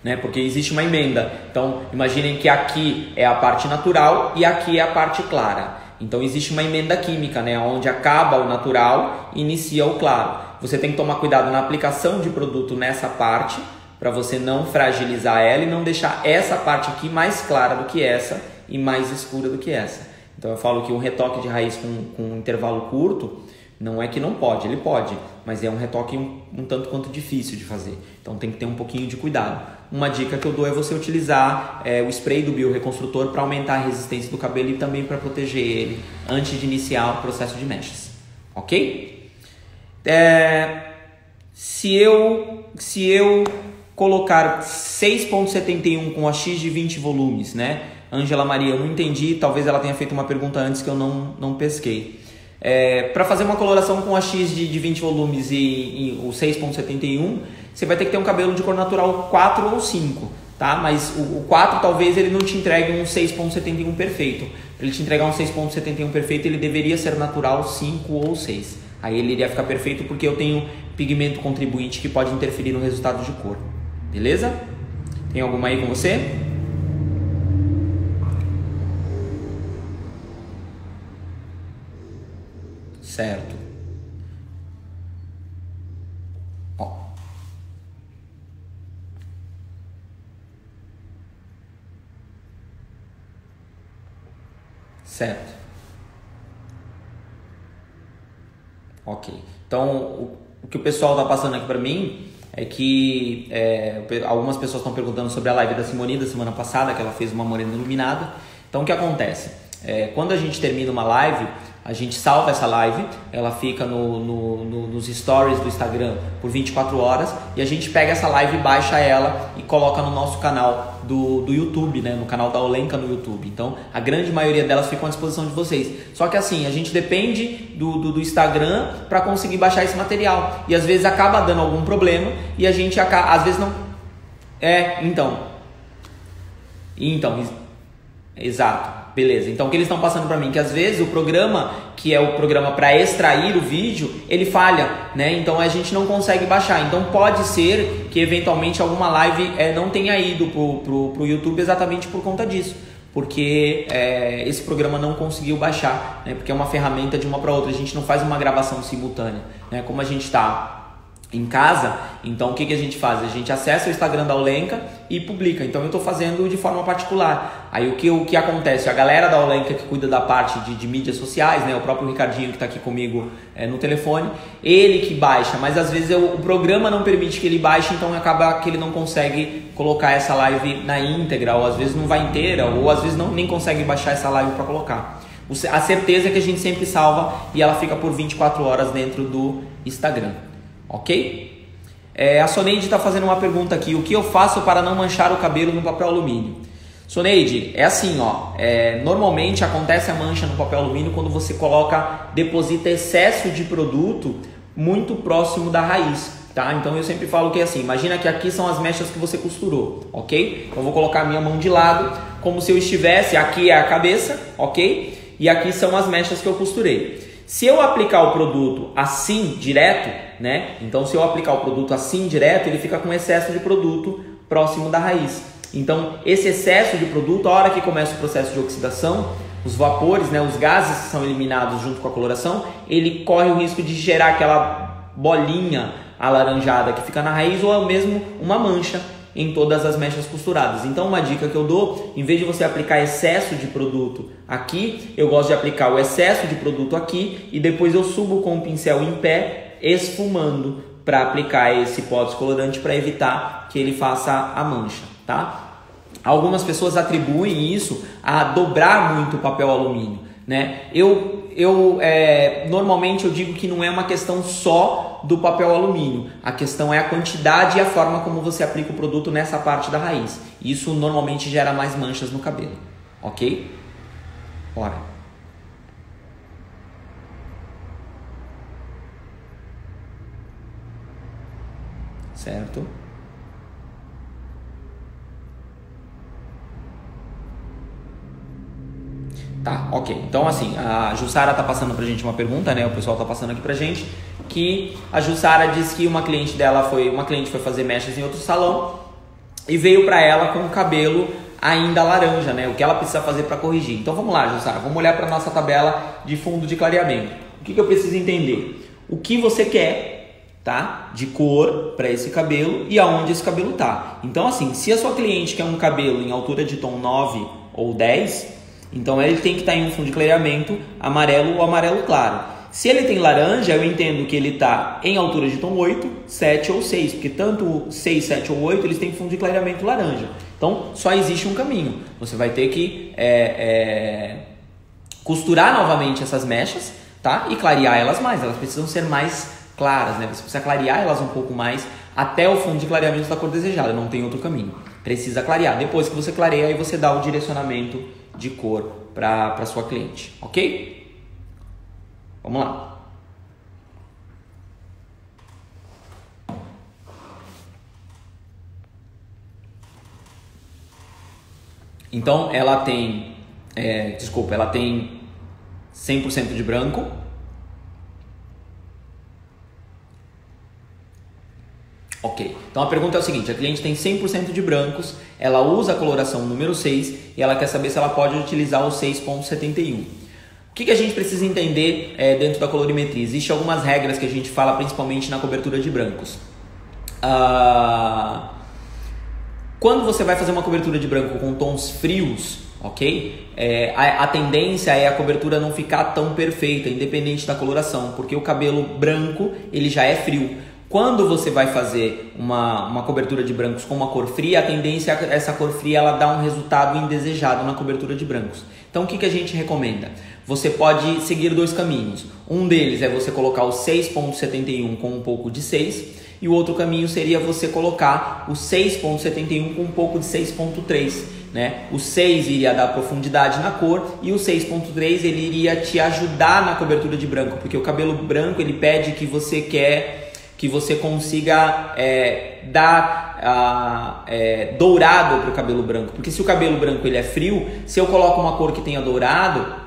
né? Porque existe uma emenda. Então imaginem que aqui é a parte natural e aqui é a parte clara. Então existe uma emenda química, né? Onde acaba o natural e inicia o claro. Você tem que tomar cuidado na aplicação de produto nessa parte para você não fragilizar ela e não deixar essa parte aqui mais clara do que essa e mais escura do que essa. Então eu falo que um retoque de raiz com um intervalo curto, não é que não pode, ele pode, mas é um retoque um tanto quanto difícil de fazer. Então tem que ter um pouquinho de cuidado. Uma dica que eu dou é você utilizar o spray do Bioreconstrutor para aumentar a resistência do cabelo e também para proteger ele antes de iniciar o processo de mechas. Ok? Se eu colocar 6,71 com AX de 20 volumes, né? Ângela Maria, eu não entendi, talvez ela tenha feito uma pergunta antes que eu não pesquei. Para fazer uma coloração com AX de 20 volumes e o 6,71, você vai ter que ter um cabelo de cor natural 4 ou 5, tá? Mas o 4 talvez ele não te entregue um 6,71 perfeito. Para ele te entregar um 6,71 perfeito, ele deveria ser natural 5 ou 6. Aí ele iria ficar perfeito porque eu tenho pigmento contribuinte que pode interferir no resultado de cor. Beleza? Tem alguma aí com você? Certo. Ó. Certo. Ok. Então, o que o pessoal está passando aqui para mim é que algumas pessoas estão perguntando sobre a live da Simone da semana passada, que ela fez uma morena iluminada. Então, o que acontece? Quando a gente termina uma live, a gente salva essa live, ela fica nos stories do Instagram por 24 horas e a gente pega essa live, baixa ela e coloca no nosso canal do YouTube, né? No canal da Olenka no YouTube. Então, a grande maioria delas ficam à disposição de vocês. Só que assim, a gente depende do Instagram para conseguir baixar esse material e às vezes acaba dando algum problema e a gente às vezes não... Exato. Beleza, então o que eles estão passando para mim? Que às vezes o programa, que é o programa para extrair o vídeo, ele falha, né? Então a gente não consegue baixar. Então pode ser que eventualmente alguma live não tenha ido pro YouTube exatamente por conta disso. Porque esse programa não conseguiu baixar, né? Porque é uma ferramenta de uma para outra, a gente não faz uma gravação simultânea, né? Como a gente está em casa, então o que a gente faz? A gente acessa o Instagram da Olenka e publica. Então eu estou fazendo de forma particular. Aí o que acontece? A galera da Olenka que cuida da parte de mídias sociais, né? O próprio Ricardinho que está aqui comigo no telefone, ele que baixa, mas às vezes o programa não permite que ele baixe, então acaba que ele não consegue colocar essa live na íntegra, ou às vezes não vai inteira, ou às vezes nem consegue baixar essa live para colocar. A certeza é que a gente sempre salva e ela fica por 24 horas dentro do Instagram. Ok? A Soneide está fazendo uma pergunta aqui. O que eu faço para não manchar o cabelo no papel alumínio? Soneide, é assim, ó, normalmente acontece a mancha no papel alumínio quando você deposita excesso de produto muito próximo da raiz, tá? Então eu sempre falo que é assim, imagina que aqui são as mechas que você costurou, ok? Então eu vou colocar a minha mão de lado, como se eu estivesse, aqui é a cabeça, ok? E aqui são as mechas que eu costurei. Se eu aplicar o produto assim, direto, né? Então se eu aplicar o produto assim, direto, ele fica com excesso de produto próximo da raiz. Então, esse excesso de produto, a hora que começa o processo de oxidação, os vapores, né, os gases que são eliminados junto com a coloração, ele corre o risco de gerar aquela bolinha alaranjada que fica na raiz ou mesmo uma mancha em todas as mechas costuradas. Então, uma dica que eu dou, em vez de você aplicar excesso de produto aqui, eu gosto de aplicar o excesso de produto aqui e depois eu subo com o pincel em pé, esfumando, para aplicar esse pó descolorante para evitar que ele faça a mancha. Tá? Algumas pessoas atribuem isso a dobrar muito o papel alumínio, né? Normalmente eu digo que não é uma questão só do papel alumínio, a questão é a quantidade e a forma como você aplica o produto nessa parte da raiz. Isso normalmente gera mais manchas no cabelo, ok? Bora. Certo? Tá, ok. Então assim, a Jussara tá passando pra gente uma pergunta, né? O pessoal tá passando aqui pra gente que a Jussara disse que uma cliente foi fazer mechas em outro salão e veio pra ela com o cabelo ainda laranja, né? O que ela precisa fazer para corrigir. Então vamos lá, Jussara, vamos olhar para nossa tabela de fundo de clareamento. O que eu preciso entender? O que você quer, tá? De cor para esse cabelo e aonde esse cabelo tá. Então assim, se a sua cliente quer um cabelo em altura de tom 9 ou 10, então ele tem que estar em um fundo de clareamento amarelo ou amarelo claro. Se ele tem laranja, eu entendo que ele está em altura de tom 8, 7 ou 6, porque tanto 6, 7 ou 8 eles têm fundo de clareamento laranja. Então só existe um caminho. Você vai ter que costurar novamente essas mechas, tá? E clarear elas mais. Elas precisam ser mais claras, né? Você precisa clarear elas um pouco mais até o fundo de clareamento da cor desejada. Não tem outro caminho. Precisa clarear. Depois que você clareia, aí você dá o direcionamento de cor para sua cliente, ok? Vamos lá. Então ela tem, ela tem 100% de branco. Ok, então a pergunta é o seguinte, a cliente tem 100% de brancos, ela usa a coloração número 6 e ela quer saber se ela pode utilizar o 6.71. O que a gente precisa entender dentro da colorimetria? Existem algumas regras que a gente fala principalmente na cobertura de brancos. Quando você vai fazer uma cobertura de branco com tons frios, ok? A tendência é a cobertura não ficar tão perfeita, independente da coloração, porque o cabelo branco ele já é frio. Quando você vai fazer uma cobertura de brancos com uma cor fria, a tendência é essa cor fria ela dá um resultado indesejado na cobertura de brancos. Então o que a gente recomenda? Você pode seguir dois caminhos. Um deles é você colocar o 6.71 com um pouco de 6 e o outro caminho seria você colocar o 6.71 com um pouco de 6.3. Né? O 6 iria dar profundidade na cor e o 6.3 ele iria te ajudar na cobertura de branco, porque o cabelo branco ele pede que você consiga dar dourado para o cabelo branco, porque se o cabelo branco ele é frio, se eu coloco uma cor que tenha dourado,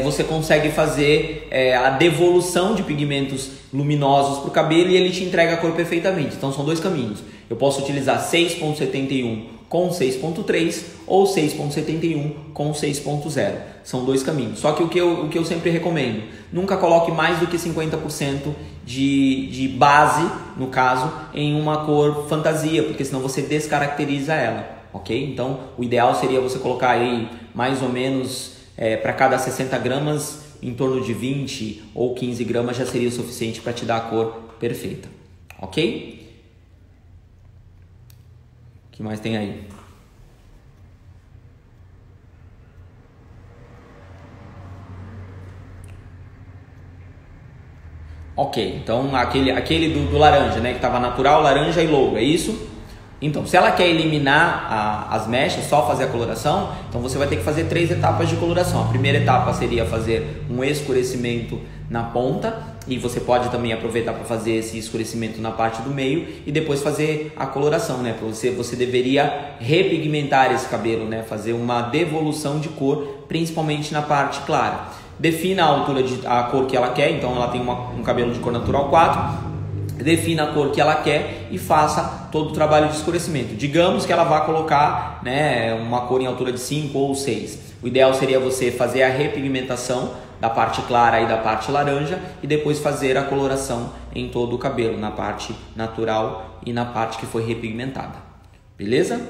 você consegue fazer a devolução de pigmentos luminosos para o cabelo e ele te entrega a cor perfeitamente. Então são dois caminhos, eu posso utilizar 6.71 com 6.3 ou 6.71 com 6.0. São dois caminhos. Só que o que eu sempre recomendo, nunca coloque mais do que 50% de base, no caso, em uma cor fantasia, porque senão você descaracteriza ela, ok? Então, o ideal seria você colocar aí mais ou menos para cada 60 gramas, em torno de 20 ou 15 gramas já seria o suficiente para te dar a cor perfeita, ok? O que mais tem aí? Ok, então aquele do laranja, né? Que estava natural, laranja e logo, é isso? Então, se ela quer eliminar as mechas, só fazer a coloração, então você vai ter que fazer 3 etapas de coloração. A primeira etapa seria fazer um escurecimento na ponta, e você pode também aproveitar para fazer esse escurecimento na parte do meio e depois fazer a coloração, né? Você deveria repigmentar esse cabelo, né? Fazer uma devolução de cor, principalmente na parte clara. Defina a altura a cor que ela quer, então ela tem um cabelo de cor natural 4. Defina a cor que ela quer e faça todo o trabalho de escurecimento. Digamos que ela vá colocar, né, uma cor em altura de 5 ou 6. O ideal seria você fazer a repigmentação da parte clara e da parte laranja e depois fazer a coloração em todo o cabelo, na parte natural e na parte que foi repigmentada. Beleza?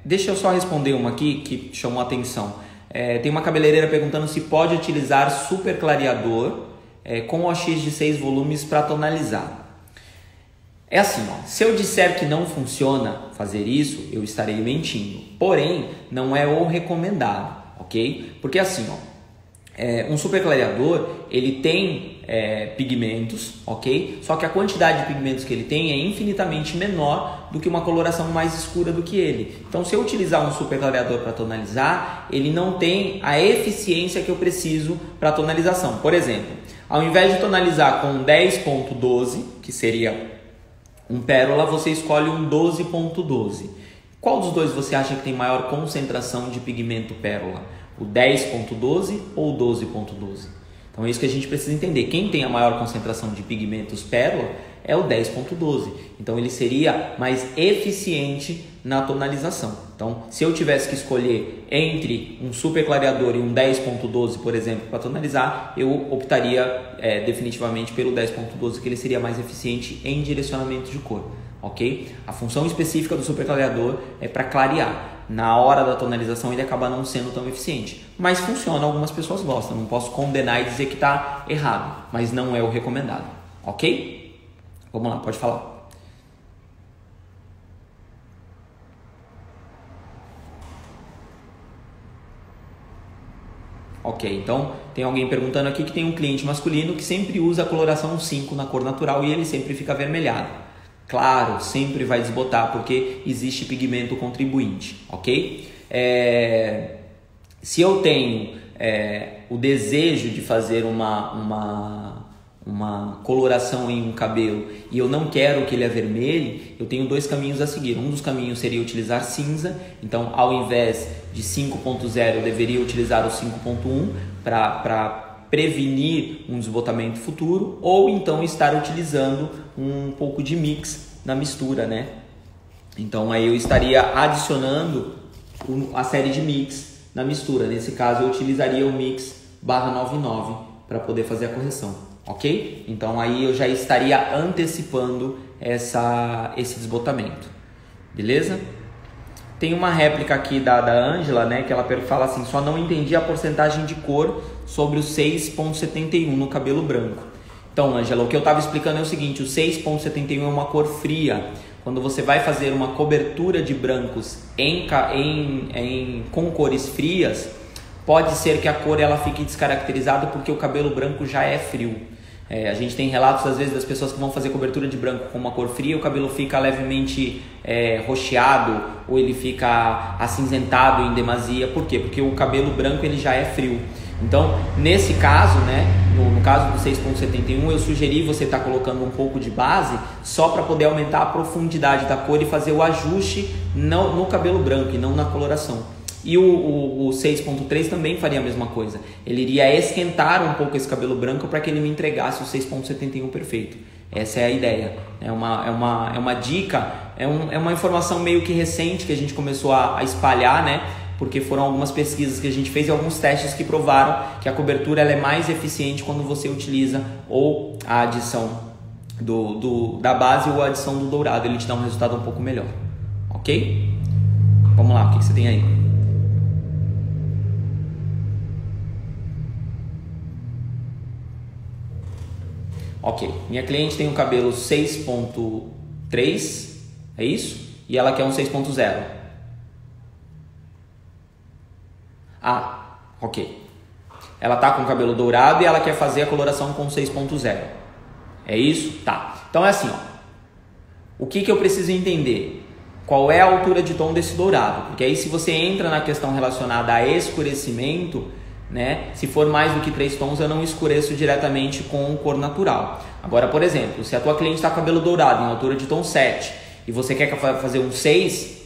Deixa eu só responder uma aqui que chamou a atenção. Tem uma cabeleireira perguntando se pode utilizar super clareador com OX de 6 volumes para tonalizar. É assim, ó, se eu disser que não funciona fazer isso, eu estarei mentindo. Porém, não é o recomendado, ok? Porque assim, ó, um super clareador, ele tem pigmentos, ok? Só que a quantidade de pigmentos que ele tem é infinitamente menor do que uma coloração mais escura do que ele. Então, se eu utilizar um super clareador para tonalizar, ele não tem a eficiência que eu preciso para tonalização. Por exemplo, ao invés de tonalizar com 10.12, que seria um pérola, você escolhe um 12.12. Qual dos dois você acha que tem maior concentração de pigmento pérola? O 10.12 ou o 12.12? Então é isso que a gente precisa entender. Quem tem a maior concentração de pigmentos pérola é o 10.12. Então ele seria mais eficiente na tonalização. Então, se eu tivesse que escolher entre um super clareador e um 10.12, por exemplo, para tonalizar, eu optaria definitivamente pelo 10.12, que ele seria mais eficiente em direcionamento de cor, ok? A função específica do super clareador é para clarear. Na hora da tonalização ele acaba não sendo tão eficiente, mas funciona, algumas pessoas gostam. Não posso condenar e dizer que está errado, mas não é o recomendado, ok? Vamos lá, pode falar. Ok, então tem alguém perguntando aqui que tem um cliente masculino que sempre usa a coloração 5 na cor natural e ele sempre fica avermelhado. Claro, sempre vai desbotar porque existe pigmento contribuinte, ok? Se eu tenho o desejo de fazer uma coloração em um cabelo e eu não quero que ele avermelhe, eu tenho 2 caminhos a seguir. Um dos caminhos seria utilizar cinza, então ao invés de 5.0 eu deveria utilizar o 5.1 para prevenir um desbotamento futuro, ou então estar utilizando um pouco de mix na mistura, né? Então aí eu estaria adicionando a série de mix na mistura. Nesse caso eu utilizaria o mix /99 para poder fazer a correção, ok? Então aí eu já estaria antecipando esse desbotamento, beleza? Tem uma réplica aqui da Ângela, né, que ela fala assim: só não entendi a porcentagem de cor sobre o 6.71 no cabelo branco. Então, Ângela, o que eu estava explicando é o seguinte: o 6.71 é uma cor fria. Quando você vai fazer uma cobertura de brancos com cores frias, pode ser que a cor ela fique descaracterizada porque o cabelo branco já é frio. A gente tem relatos às vezes das pessoas que vão fazer cobertura de branco com uma cor fria, o cabelo fica levemente roxeado ou ele fica acinzentado em demasia. Por quê? Porque o cabelo branco ele já é frio. Então, nesse caso, né, no caso do 6.71, eu sugeri você estar colocando um pouco de base só para poder aumentar a profundidade da cor e fazer o ajuste no cabelo branco e não na coloração. E o 6.3 também faria a mesma coisa. Ele iria esquentar um pouco esse cabelo branco para que ele me entregasse o 6.71 perfeito. Essa é a ideia. É uma dica, é uma informação meio que recente que a gente começou a espalhar, né? Porque foram algumas pesquisas que a gente fez e alguns testes que provaram que a cobertura ela é mais eficiente quando você utiliza ou a adição da base ou a adição do dourado. Ele te dá um resultado um pouco melhor. Ok? Vamos lá, o que você tem aí? Ok, minha cliente tem um cabelo 6.3, é isso? E ela quer um 6.0. Ah, ok. Ela tá com o cabelo dourado e ela quer fazer a coloração com 6.0. É isso? Tá. Então é assim, ó. O que eu preciso entender? Qual é a altura de tom desse dourado? Porque aí se você entra na questão relacionada a escurecimento, né, se for mais do que 3 tons, eu não escureço diretamente com cor natural. Agora, por exemplo, se a tua cliente está com cabelo dourado em altura de tom 7 e você quer fazer um 6,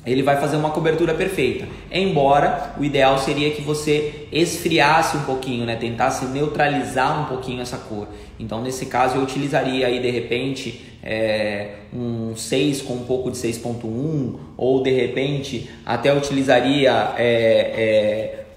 ele vai fazer uma cobertura perfeita. Embora o ideal seria que você esfriasse um pouquinho, né? Tentasse neutralizar um pouquinho essa cor. Então, nesse caso, eu utilizaria aí, de repente, um 6 com um pouco de 6.1, ou de repente até utilizaria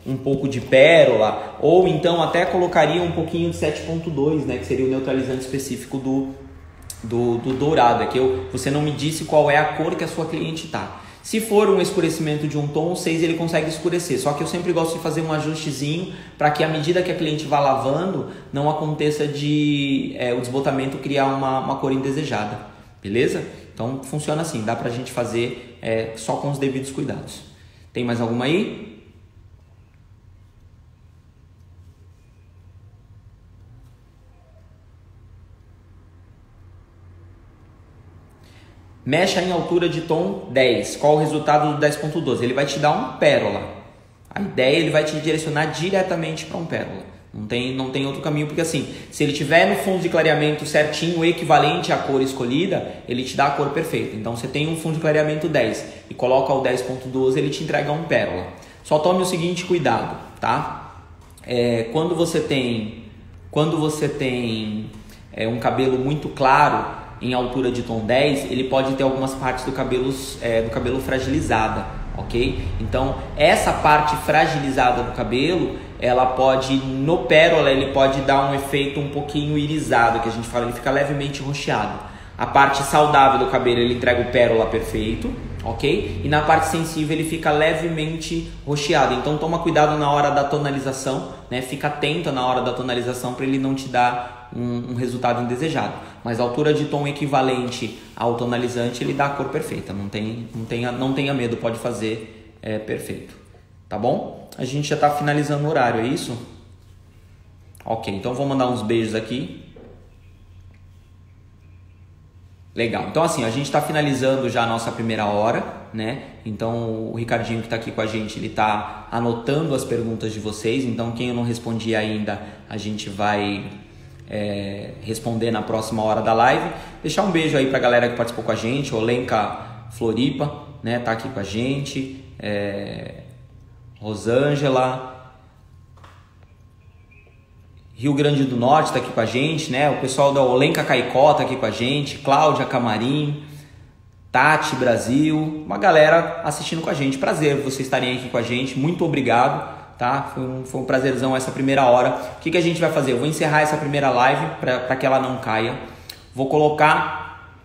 um pouco de pérola, ou então até colocaria um pouquinho de 7.2, né? Que seria o neutralizante específico do dourado. É que você não me disse qual é a cor que a sua cliente tá. Se for um escurecimento de um tom, o 6 ele consegue escurecer, só que eu sempre gosto de fazer um ajustezinho para que à medida que a cliente vá lavando, não aconteça o desbotamento criar uma cor indesejada, beleza? Então funciona assim, dá pra gente fazer só com os devidos cuidados. Tem mais alguma aí? Mecha em altura de tom 10. Qual o resultado do 10.12? Ele vai te dar um pérola. A ideia ele vai te direcionar diretamente para um pérola. Não tem outro caminho, porque assim, se ele tiver no fundo de clareamento certinho, equivalente à cor escolhida, ele te dá a cor perfeita. Então você tem um fundo de clareamento 10 e coloca o 10.12, ele te entrega um pérola. Só tome o seguinte cuidado, tá? Quando você tem um cabelo muito claro, em altura de tom 10, ele pode ter algumas partes do cabelo fragilizada, ok? Então, essa parte fragilizada do cabelo, ela pode, no pérola, ele pode dar um efeito um pouquinho irisado, que a gente fala, ele fica levemente roxeado. A parte saudável do cabelo, ele entrega o pérola perfeito, ok? E na parte sensível, ele fica levemente roxeado. Então, toma cuidado na hora da tonalização, né? Fica atento na hora da tonalização para ele não te dar um resultado indesejado. Mas a altura de tom equivalente ao tonalizante, ele dá a cor perfeita. Não tenha medo, pode fazer perfeito. Tá bom? A gente já está finalizando o horário, é isso? Ok, então vou mandar uns beijos aqui. Legal, então assim, a gente está finalizando já a nossa primeira hora, né? Então o Ricardinho que está aqui com a gente, ele está anotando as perguntas de vocês. Então quem eu não respondi ainda, a gente vai responder na próxima hora da live. Deixar um beijo aí pra galera que participou com a gente. Olenka Floripa, né, tá aqui com a gente. Rosângela, Rio Grande do Norte tá aqui com a gente, né? O pessoal da Olenka Caicó tá aqui com a gente. Cláudia Camarim, Tati Brasil, uma galera assistindo com a gente. Prazer vocês estarem aqui com a gente. Muito obrigado. Tá? Foi um prazerzão essa primeira hora. O que a gente vai fazer? Eu vou encerrar essa primeira live para que ela não caia. Vou colocar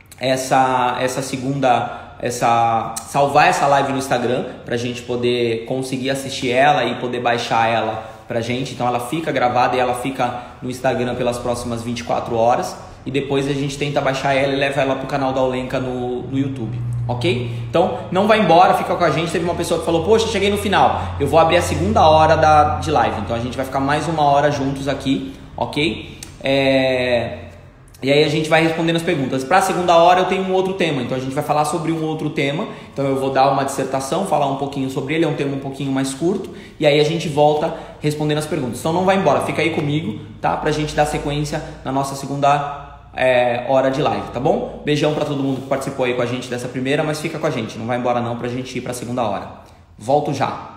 salvar essa live no Instagram para a gente poder conseguir assistir ela e poder baixar ela pra gente. Então ela fica gravada e ela fica no Instagram pelas próximas 24 horas. E depois a gente tenta baixar ela e leva ela pro canal da Olenka no YouTube, ok? Então não vai embora, fica com a gente. Teve uma pessoa que falou, poxa, cheguei no final, eu vou abrir a segunda hora de live. Então a gente vai ficar mais uma hora juntos aqui, ok? E aí a gente vai respondendo as perguntas. Para a segunda hora eu tenho um outro tema, então a gente vai falar sobre um outro tema. Então eu vou dar uma dissertação, falar um pouquinho sobre ele, é um tema um pouquinho mais curto. E aí a gente volta respondendo as perguntas. Então não vai embora, fica aí comigo, tá? Pra gente dar sequência na nossa segunda hora de live, tá bom? Beijão pra todo mundo que participou aí com a gente dessa primeira, mas fica com a gente, não vai embora não pra gente ir pra segunda hora. Volto já!